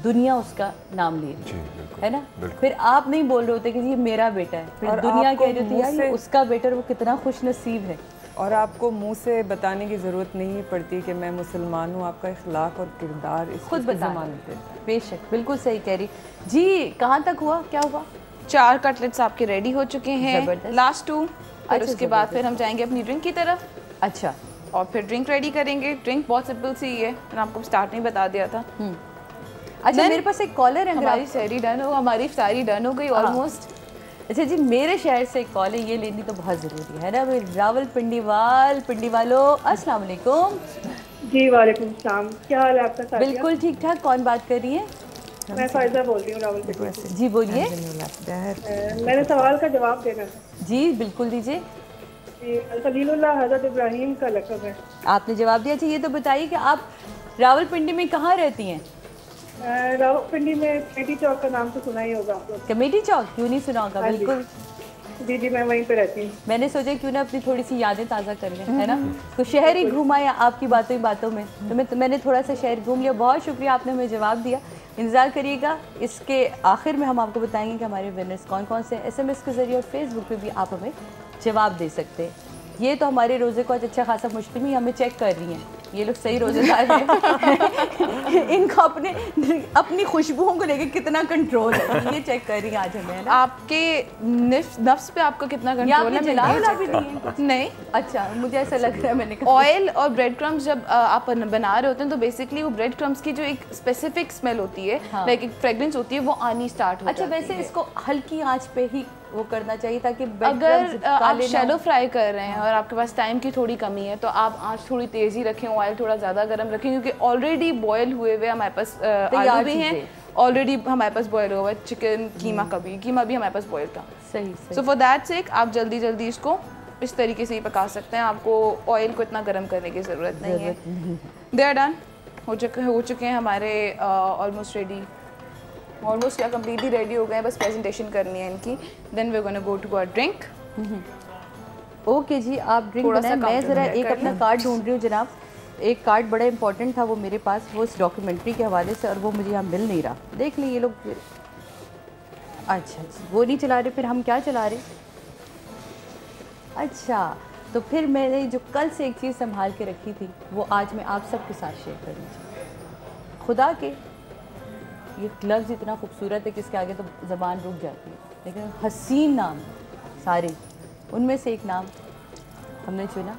दुनिया उसका नाम ले रही है ना। फिर आप नहीं बोल रहे होते कि ये मेरा बेटा है, फिर दुनिया कह रही होती है यार ये उसका बेटा, वो कितना खुश नसीब है। और आपको मुंह से बताने की ज़रूरत नहीं पड़ती कि मैं मुसलमान हूँ, आपका इखलाक और किरदार इस खुद बता देते हैं। बेशक, बिल्कुल सही कह रही जी। कहाँ तक हुआ, क्या हुआ? 4 कटलेट्स आपके रेडी हो चुके हैं, लास्ट 2। और उसके बाद फिर हम जाएंगे अपनी ड्रिंक की तरफ। अच्छा। और फिर ड्रिंक रेडी करेंगे। ड्रिंक बहुत सिंपल सी है, मैंने आपको स्टार्ट में बता दिया था। अच्छा, मेरे पास एक कॉलर है। हमारी सहरी डन हो, हमारी इफ्तारी डन हो गई ऑलमोस्ट। अच्छा जी, मेरे शहर से एक कॉल है, ये लेनी तो बहुत ज़रूरी है ना भाई। रावलपिंडी वालों, अस्सलाम वालेकुम। जी वालेकुम सलाम, क्या हाल है आपका? साथिया? बिल्कुल ठीक ठाक। कौन बात कर रही है? मैं फायजा बोल रही हूँ रावलपिंडी से। जी बोलिए। मैंने सवाल का जवाब देना था। जी बिल्कुल दीजिए। खलीलुल्लाह हज़रत इब्राहीम का लक़ब है। आपने जवाब दिया। अच्छा ये तो बताइए कि आप रावलपिंडी में कहाँ रहती हैं? रावलपिंडी में कमेटी चौक का नाम तो सुना ही होगा आप लोग। कमेटी चौक क्यों नहीं सुना होगा? बिल्कुल जी जी, मैं वहीं पे रहती हूँ। मैंने सोचा क्यों ना अपनी थोड़ी सी यादें ताज़ा कर लें, है ना। तो शहर ही घुमाया आपकी बातों में, तो मैंने थोड़ा सा शहर घूम लिया। बहुत शुक्रिया, आपने हमें जवाब दिया। इंतज़ार करिएगा, इसके आखिर में हम आपको बताएंगे कि हमारे विनर्स कौन कौन से हैं। SMS के ज़रिए और फेसबुक पे भी आप हमें जवाब दे सकते हैं। ये तो हमारे रोज़े को आज अच्छा खासा मुश्किल ही हमें चेक कर रही हैं, ये लोग सही रोज़ेदार हैं। इनको अपनी खुशबुओं को लेकर कितना कंट्रोल है, ये चेक कर रही हैं आज हमें, है ना। आपके नफ्स पे आपका कितना कंट्रोल है? मिला भी नहीं। अच्छा, मुझे ऐसा लग रहा है मैंने ऑयल और ब्रेड क्रम्स जब आप बना रहे होते हैं तो बेसिकली वो ब्रेड क्रम्स की जो एक स्पेसिफिक स्मेल होती है, लाइक एक फ्रेग्रेंस होती है, वो आनी स्टार्ट हो जाती है। अच्छा, वैसे इसको हल्की आंच पे ही वो करना चाहिए ताकि अगर आप शैलो फ्राई कर रहे हैं और आपके पास टाइम की थोड़ी कमी है तो आप आंच थोड़ी तेज ही रखें, ऑयल थोड़ा ज़्यादा गर्म रखें, क्योंकि ऑलरेडी बॉयल हुए हुए हमारे पास आलू भी हैं, ऑलरेडी हमारे पास बॉयल हुआ है चिकन, कीमा कीमा भी हमारे पास बॉयल था। सही। सो फॉर दैट सेक आप जल्दी इसको इस तरीके से ही पका सकते हैं, आपको ऑयल को इतना गर्म करने की ज़रूरत नहीं है। दे आर डन, हो चुके हैं हमारे ऑलमोस्ट रेडी, ऑलमोस्ट क्या कम्प्लीटली रेडी हो गए, बस प्रेजेंटेशन करनी है इनकी। Then we are gonna go to our drink. Okay ji, आप ड्रिंक बनाएं। मैं ज़रा एक अपना कार्ड ढूंढ रही हूँ जनाब। एक कार्ड बड़ा इंपॉर्टेंट था वो मेरे पास, वो इस डॉक्यूमेंट्री के हवाले से, और वो मुझे यहाँ मिल नहीं रहा। देख ली ये लोग। अच्छा जी, वो नहीं चला रहे, फिर हम क्या चला रहे? अच्छा, तो फिर मैंने जो कल से एक चीज़ संभाल के रखी थी वो आज मैं आप सबके साथ शेयर करनी चाहिए। खुदा के ये लफ्ज़ इतना खूबसूरत है कि इसके आगे तो ज़बान रुक जाती है, लेकिन हसीन नाम सारे, उनमें से एक नाम हमने चुना,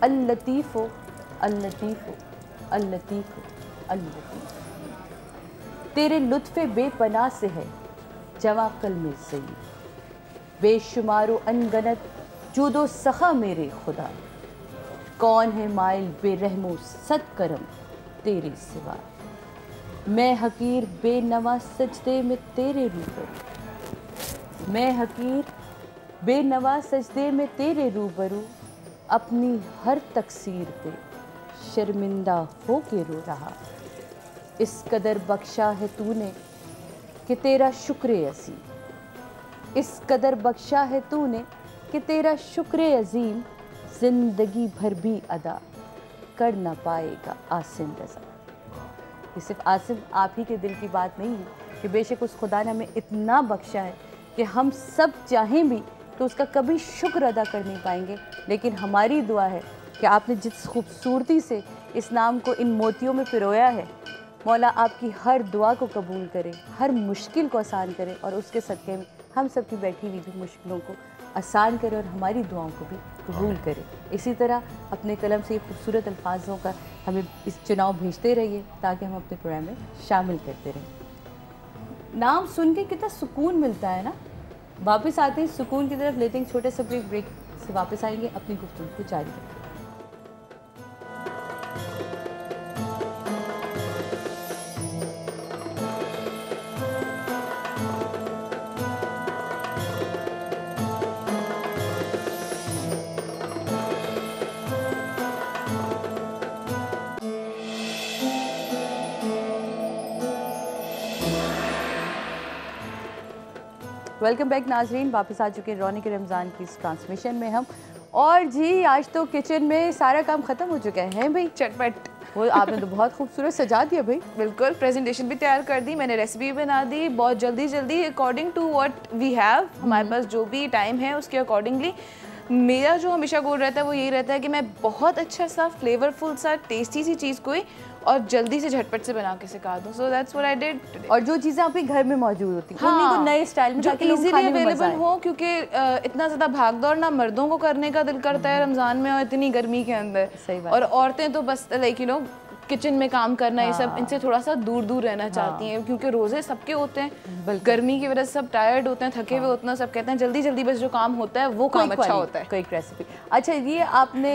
अल-लतीफ़ो अल-लतीफ़ो अल-लतीफ़ो अल-लतीफ़। तेरे लुत्फ़े बेपनाह से है जवां कल्मे सही, बेशुमारो अनगनत जूदो सखा मेरे खुदा, कौन है माइल बेरहमो सद करम तेरे सिवा, मैं हकीर बेनवा सजदे में तेरे रूबरू, मैं हकीर बेनवा सजदे में तेरे रूबरू, अपनी हर तकसीर पे शर्मिंदा हो के रो रहा, इस कदर बख्शा है तूने कि तेरा शुक्र अज़ीम, इस कदर बख्शा है तूने कि तेरा शुक्र अज़ीम, ज़िंदगी भर भी अदा कर ना पाएगा आसिम रज़ा। ये सिर्फ आसिम आप ही के दिल की बात नहीं है कि बेशक उस खुदा ने हमें इतना बख्शा है कि हम सब चाहें भी तो उसका कभी शुक्र अदा कर नहीं पाएंगे, लेकिन हमारी दुआ है कि आपने जिस खूबसूरती से इस नाम को इन मोतियों में पिरोया है, मौला आपकी हर दुआ को कबूल करे, हर मुश्किल को आसान करे और उसके सदक़े में हम सब की बैठी हुई भी मुश्किलों को आसान करे और हमारी दुआओं को भी कबूल करे। इसी तरह अपने कलम से ये खूबसूरत अल्फाजों का हमें इस चुनाव भेजते रहिए ताकि हम अपने प्रोग्राम में शामिल करते रहें। नाम सुन के कितना सुकून मिलता है ना। वापस आते हैं सुकून की तरफ, लेते हैं छोटे से ब्रेक से वापस आएंगे, अपनी गुफ्तगू को जारी रखें। वेलकम बैक नाजरीन, वापस आ चुके हैं रौनक रमज़ान की इस ट्रांसमिशन में हम। और जी आज तो किचन में सारा काम ख़त्म हो चुका है भाई, चटपट। वो आपने तो बहुत खूबसूरत सजा दिया भाई। बिल्कुल, प्रेजेंटेशन भी तैयार कर दी मैंने, रेसिपी भी बना दी बहुत जल्दी according to what we have, हमारे पास जो भी टाइम है उसके अकॉर्डिंगली। मेरा जो हमेशा गोल रहता है वो यही रहता है कि मैं बहुत अच्छा सा फ्लेवरफुल सा टेस्टी सी चीज़ कोई और जल्दी से झटपट से बना के सिखा दूँ। So that's what I did. और जो चीज़ें आपके घर में मौजूद होती हैं उन्हीं को नए स्टाइल में जो इजीली अवेलेबल हो, क्योंकि इतना ज़्यादा भागदौड़ ना मर्दों को करने का दिल करता है रमज़ान में और इतनी गर्मी के अंदर। सही बात। और औरतें तो बस लाइक यू नो किचन में काम करना ये सब, इनसे थोड़ा सा दूर दूर रहना चाहती हैं, क्योंकि रोज़े सबके होते हैं, गर्मी की वजह से सब टायर्ड होते हैं, थके हुए होते हैं, सब कहते हैं जल्दी जल्दी बस जो काम होता है वो काम अच्छा होता है। Quick recipe. अच्छा, ये आपने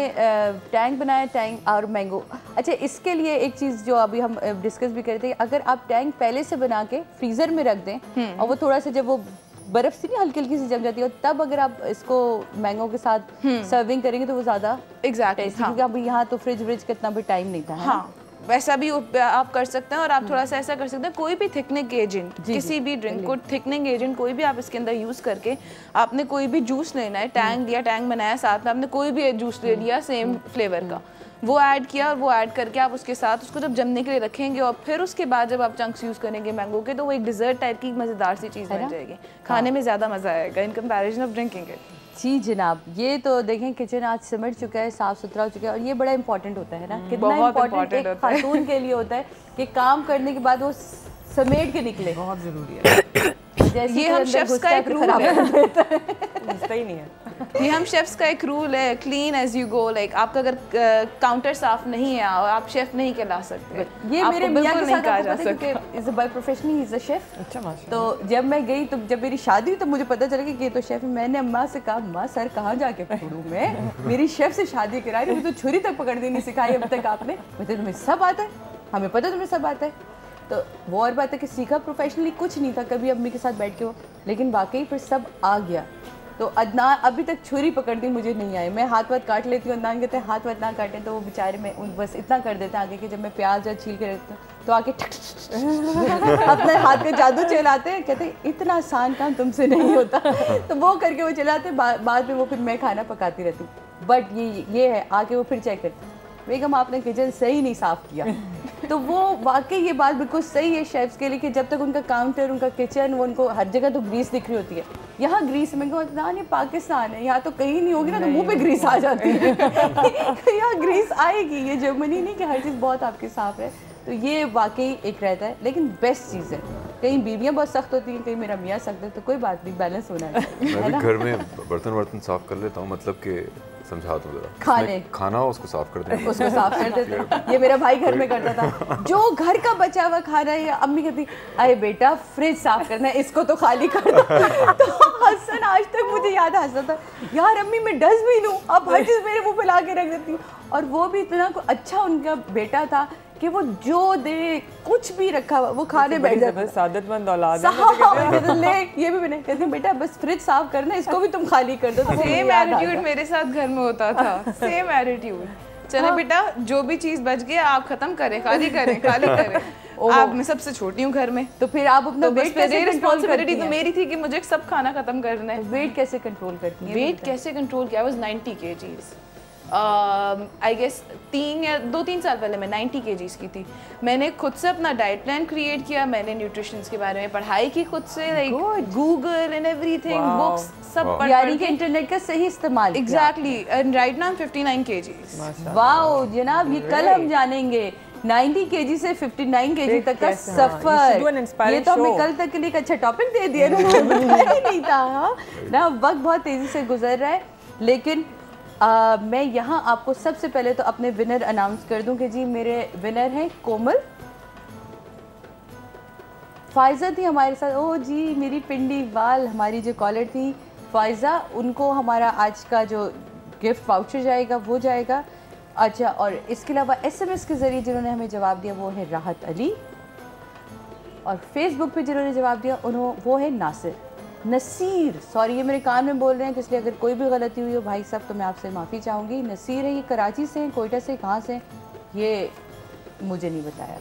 टैंग बनाया, टैंग और मैंगो। अच्छा, इसके लिए एक चीज़ जो अभी हम डिस्कस भी करते हैं, अगर आप टैंग पहले से बना के फ्रीज़र में रख दें और वो थोड़ा सा जब वो बर्फ़ से नहीं हल्की हल्की सी जम जाती है, तब अगर आप इसको मैंगो के साथ सर्विंग करेंगे तो वो ज़्यादा एग्जैक्टली, क्योंकि अभी यहाँ तो फ्रिज व्रिज का इतना भी टाइम नहीं था। हाँ, वैसा भी आप कर सकते हैं। और आप थोड़ा सा ऐसा कर सकते हैं, कोई भी थिकनिंग एजेंट, किसी भी ड्रिंक को थिकनिंग एजेंट कोई भी आप इसके अंदर यूज़ करके, आपने कोई भी जूस लेना है, टैंग लिया, टैंग बनाया, साथ में आपने कोई भी जूस ले लिया सेम फ्लेवर का, वो ऐड किया और वो ऐड करके आप उसके साथ उसको जब जमने के लिए रखेंगे और फिर उसके बाद जब आप चंक्स यूज़ करेंगे मैंगो के, तो वो एक डिज़र्ट टाइप की मज़ेदार सी चीज़ बन जाएगी। खाने में ज़्यादा मज़ा आएगा in comparison of drinking it. जी जनाब, ये तो देखें किचन आज सिमट चुका है, साफ़ सुथरा हो चुका है और ये बड़ा इंपॉर्टेंट होता है ना, कितना इम्पोर्टेंट एक खातून के लिए होता है कि काम करने के बाद वो समेट के निकले, बहुत ज़रूरी है। ये हम शेफ्स का एक रूल है, घुसता ही नहीं है। ये हम शेफ्स का एक रूल है, clean as you go. Like आपका अगर काउंटर साफ नहीं है और आप शेफ नहीं कहला सकते। ये मेरे मियां के साथ कहा जा सकता है, is by profession he is a chef. अच्छा, माशाल्लाह। तो जब मैं गई, तो जब मेरी शादी हुई तो मुझे पता चला कि ये तो शेफ है। मैंने अम्मा से कहा, अम्मा सर कहाँ जाके पढ़ूँ मैं, मेरी शेफ से शादी कराई, मुझे तो छुरी तक पकड़नी नहीं सिखाई अब तक आपने। मुझे तुम्हें सब आता है, हमें पता तुम्हें सब आता है। तो वो और बात है कि सीखा प्रोफेशनली कुछ नहीं था, कभी अम्मी के साथ बैठ के वो, लेकिन वाकई फिर सब आ गया। तो अदनान अभी तक छुरी पकड़नी मुझे नहीं आई। मैं हाथ वाथ काट लेती हूँ, अदनान कहते हैं हाथ वाथ ना काटें, तो वो बेचारे में बस इतना कर देते हैं आगे कि जब मैं प्याज या छील के रखती हूँ तो आके अपने हाथ का जादू चलाते हैं, कहते हैं इतना आसान काम तुमसे नहीं होता। तो वो करके वो चलाते, बाद में वो फिर मैं खाना पकाती रहती हूँ। बट ये है, आके वो फिर चेक करते, बेगम आपने किचन सही नहीं साफ़ किया। तो वो वाकई ये बात बिल्कुल सही है शेफ्स के लिए कि जब तक उनका काउंटर, उनका किचन, वो उनको हर जगह तो ग्रीस दिख रही होती है। यहाँ ग्रीस में ये पाकिस्तान है, यहाँ तो कहीं नहीं होगी ना, तो मुंह पे ग्रीस आ जाती है। यहाँ ग्रीस आएगी, ये जर्मनी नहीं कि हर चीज़ बहुत आपकी साफ़ है। तो ये वाकई एक रहता है, लेकिन बेस्ट चीज़ है। कहीं बीवियाँ बहुत सख्त होती हैं, कहीं मेरा मियाँ सख्त है, तो कोई बात नहीं, बैलेंस होना चाहिए। मैं भी घर में बर्तन साफ कर लेता हूँ, मतलब कि समझा दूँ जरा, खाना उसको साफ कर देता, उसको साफ कर देता। ये मेरा भाई घर में करता था, जो घर का बचा हुआ खाना है, या अम्मी कहती अरे बेटा फ्रिज साफ करना है, इसको तो खाली कर दो। तो हसन आज तक मुझे याद हंसता था, यार अम्मी मैं डस्टबिन हूँ, अब हर चीज़ मेरे मुँह पे ला के रख देती हूँ। और वो भी इतना अच्छा उनका बेटा था कि वो जो दे कुछ भी रखा वो खाने बैठ जाता। सादतमंद औलाद है। ले ये भी मैंने कहती बेटा बस फ्रिज साफ करना, इसको भी तुम खाली कर दो। सेम एटीट्यूड मेरे साथ घर में होता था, सेम एटीट्यूड। चले बेटा जो भी चीज बच गई आप खत्म करें, खाली करें, खाली करें। आप मैं सबसे छोटी हूँ घर में, तो फिर आप अपना वेट कैसे कंट्रोल करती तो मेरी थी कि मुझे सब खाना खत्म करना है। वेट कैसे कंट्रोल करती है? वेट कैसे कंट्रोल किया? I was 90 kgs। I guess 2-3 साल पहले मैं 90 kgs की थी। मैंने खुद से अपना डाइट प्लान क्रिएट किया, मैंने न्यूट्रिशन के बारे में पढ़ाई की खुद से, like Google and everything, books सब पढ़ यानी कि इंटरनेट का सही इस्तेमाल। Exactly, and right now 59 kgs। Wow जनाब, ये कल हम जानेंगे 90 kg से 59 kg तक का सफर। ये तो हमें कल तक के लिए एक अच्छा टॉपिक दे दिया नहीं था ना। वक्त बहुत तेजी से गुजर रहा है, लेकिन मैं यहाँ आपको सबसे पहले तो अपने विनर अनाउंस कर दूं कि जी मेरे विनर हैं कोमल। फ़ायज़ा थी हमारे साथ, ओ जी मेरी पिंडी वाल, हमारी जो कॉलर थी फ़ायज़ा, उनको हमारा आज का जो गिफ्ट वाउचर जाएगा वो जाएगा। अच्छा, और इसके अलावा SMS के ज़रिए जिन्होंने हमें जवाब दिया वो है राहत अली, और फेसबुक पे जिन्होंने जवाब दिया वो है नसीर। सॉरी ये मेरे कान में बोल रहे हैं, इसलिए अगर कोई भी गलती हुई हो भाई साहब तो मैं आपसे माफ़ी चाहूँगी। नसीर है, ये कराची से हैं, कोयटा से, कहाँ से ये मुझे नहीं बताया।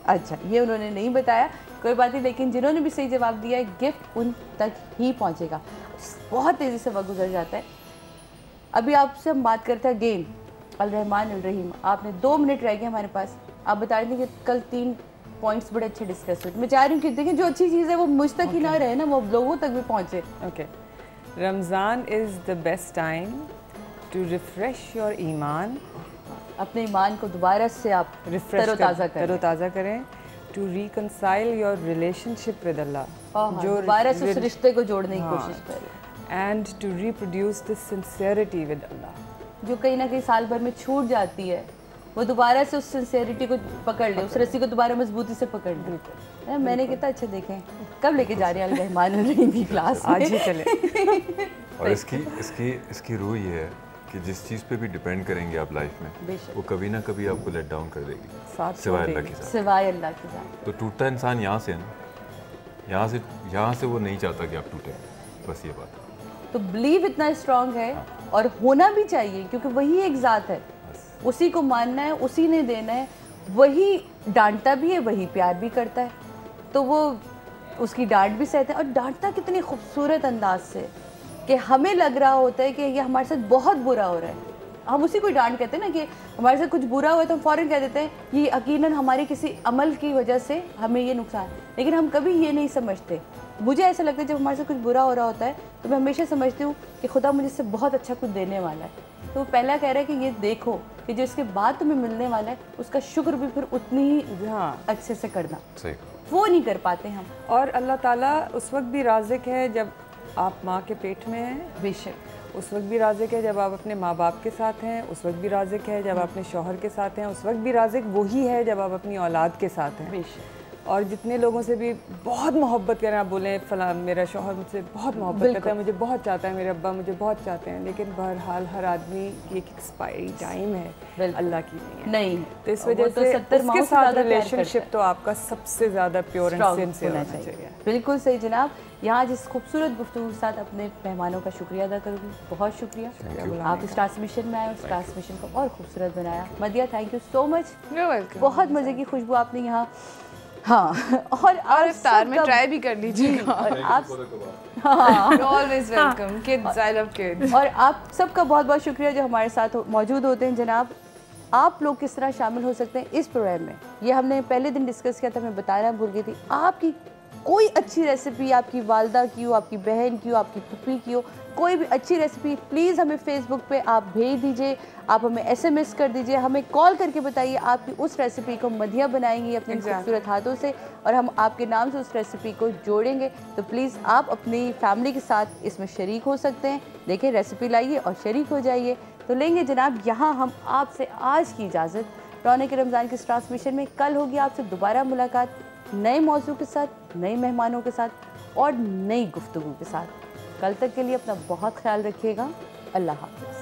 अच्छा, ये उन्होंने नहीं बताया, कोई बात नहीं, लेकिन जिन्होंने भी सही जवाब दिया है गिफ्ट उन तक ही पहुंचेगा। बहुत तेज़ी से वक्त गुजर जाता है। अभी आपसे हम बात करते हैं गेम अल रहमान अल रहीम। आपने 2 मिनट रह गए हमारे पास। आप बता रहे थे कि कल 3 पॉइंट्स बड़े अच्छे डिस्कस हुए। मैं चाह रही हूँ कि देखिए जो अच्छी चीज़ है वो मुझ तक ही ना रहे ना, वो लोगों तक भी पहुँचे। Okay, Ramzan is the best time to refresh your ईमान। अपने ईमान को दोबारा से आप तरोताज़ा करें। To reconcile your relationship with Allah, जो दोबारा से उस रिश्ते को जोड़ने की कोशिश करें। And to reproduce the sincerity with Allah, जो कहीं ना कहीं साल भर में छूट जाती है, वो दोबारा से उस सिंसियरिटी को पकड़ ले, उस रस्सी को दोबारा मजबूती से पकड़ ले। मैंने कितना अच्छा देखे, कब लेके जा रहे हैं अल रहमान अल रहीम की क्लास? आज ही चले। और इसकी रूह ये है कि जिस चीज़ पे भी डिपेंड करेंगे आप लाइफ में, वो कभी ना कभी आपको लेट डाउन कर देगी, सिवाय अल्लाह के साथ। सिवाय अल्लाह के साथ। तो टूटता इंसान यहाँ से है ना, यहाँ से वो नहीं चाहता कि आप टूटे, बस ये बात। तो बिलीव इतना स्ट्रांग है और होना भी चाहिए, क्योंकि वही एक ज़ात है, उसी को मानना है, उसी ने देना है, वही डांटता भी है, वही प्यार भी करता है, तो वो उसकी डांट भी सहता है। और डांटता कितनी खूबसूरत अंदाज से कि हमें लग रहा होता है कि ये हमारे साथ बहुत बुरा हो रहा है, हम उसी को डांट कहते हैं ना, कि हमारे साथ कुछ बुरा हुआ है तो हम फ़ौरन कह देते हैं ये यकीनन हमारे किसी अमल की वजह से हमें ये नुकसान, लेकिन हम कभी ये नहीं समझते। मुझे ऐसा लगता है जब हमारे साथ कुछ बुरा हो रहा होता है तो मैं हमेशा समझती हूँ कि खुदा मुझे इससे बहुत अच्छा कुछ देने वाला है। तो वो पहला कह रहा है कि ये देखो कि जो इसके बाद तुम्हें मिलने वाला है उसका शुक्र भी फिर उतनी ही अच्छे से करना। वो नहीं कर पाते हम। और अल्लाह ताला उस वक्त भी राज़िक है जब आप माँ के पेट में हैं, बेशक उस वक्त भी राज़िक है जब आप अपने माँ बाप के साथ हैं, उस वक्त भी राज़िक है जब आप अपने शौहर के साथ हैं, उस वक्त भी राज़िक वही है जब आप अपनी औलाद के साथ हैं। बेशक। और जितने लोगों से भी बहुत मोहब्बत करें, आप बोलें फला मेरा शौहर मुझसे बहुत मोहब्बत करता है, मुझे बहुत चाहता है, मेरे अब्बा मुझे बहुत चाहते हैं, लेकिन बहरहाल हर आदमी की एक एक्सपायरी टाइम है, अल्लाह की नहीं है। तो इस वजह से उसके साथ रिलेशनशिप तो आपका सबसे ज़्यादा प्योर एंड सिंसियर होना चाहिए। बिल्कुल सही जनाब। यहाँ जिस खूबसूरत गुफ्तगू के साथ अपने मेहमानों का शुक्रिया अदा करूँगी, बहुत शुक्रिया। आप इस ट्रांसमिशन में आए, उस ट्रांसमिशन को और खूबसूरत बनाया। मदिया, थैंक यू सो मच। बहुत मज़े की खुशबू आपने यहाँ। हाँ, और इफ्तार में ट्राई भी कर लीजिएगा। और आप always welcome kids, I love kids. और आप सबका बहुत बहुत शुक्रिया जो हमारे साथ मौजूद होते हैं। जनाब, आप लोग किस तरह शामिल हो सकते हैं इस प्रोग्राम में, ये हमने पहले दिन डिस्कस किया था, मैं बताना भूल गई थी। आपकी कोई अच्छी रेसिपी, आपकी वालदा की हो, आपकी बहन की हो, आपकी पुप्पी की हो, कोई भी अच्छी रेसिपी प्लीज़ हमें फेसबुक पे आप भेज दीजिए, आप हमें SMS कर दीजिए, हमें कॉल करके बताइए आपकी उस रेसिपी को मदिया बनाएंगी अपने खूबसूरत हाथों से, और हम आपके नाम से उस रेसिपी को जोड़ेंगे। तो प्लीज़ आप अपनी फैमिली के साथ इसमें शरीक हो सकते हैं। देखिए, रेसिपी लाइए और शरीक हो जाइए। तो लेंगे जनाब यहाँ हम आपसे आज की इजाज़त। रौनक रमज़ान के ट्रांसमिशन में कल होगी आपसे दोबारा मुलाकात, नए मौजू के साथ, नए मेहमानों के साथ और नई गुफ्तगू के साथ। कल तक के लिए अपना बहुत ख्याल रखिएगा। अल्लाह हाफ़िज़।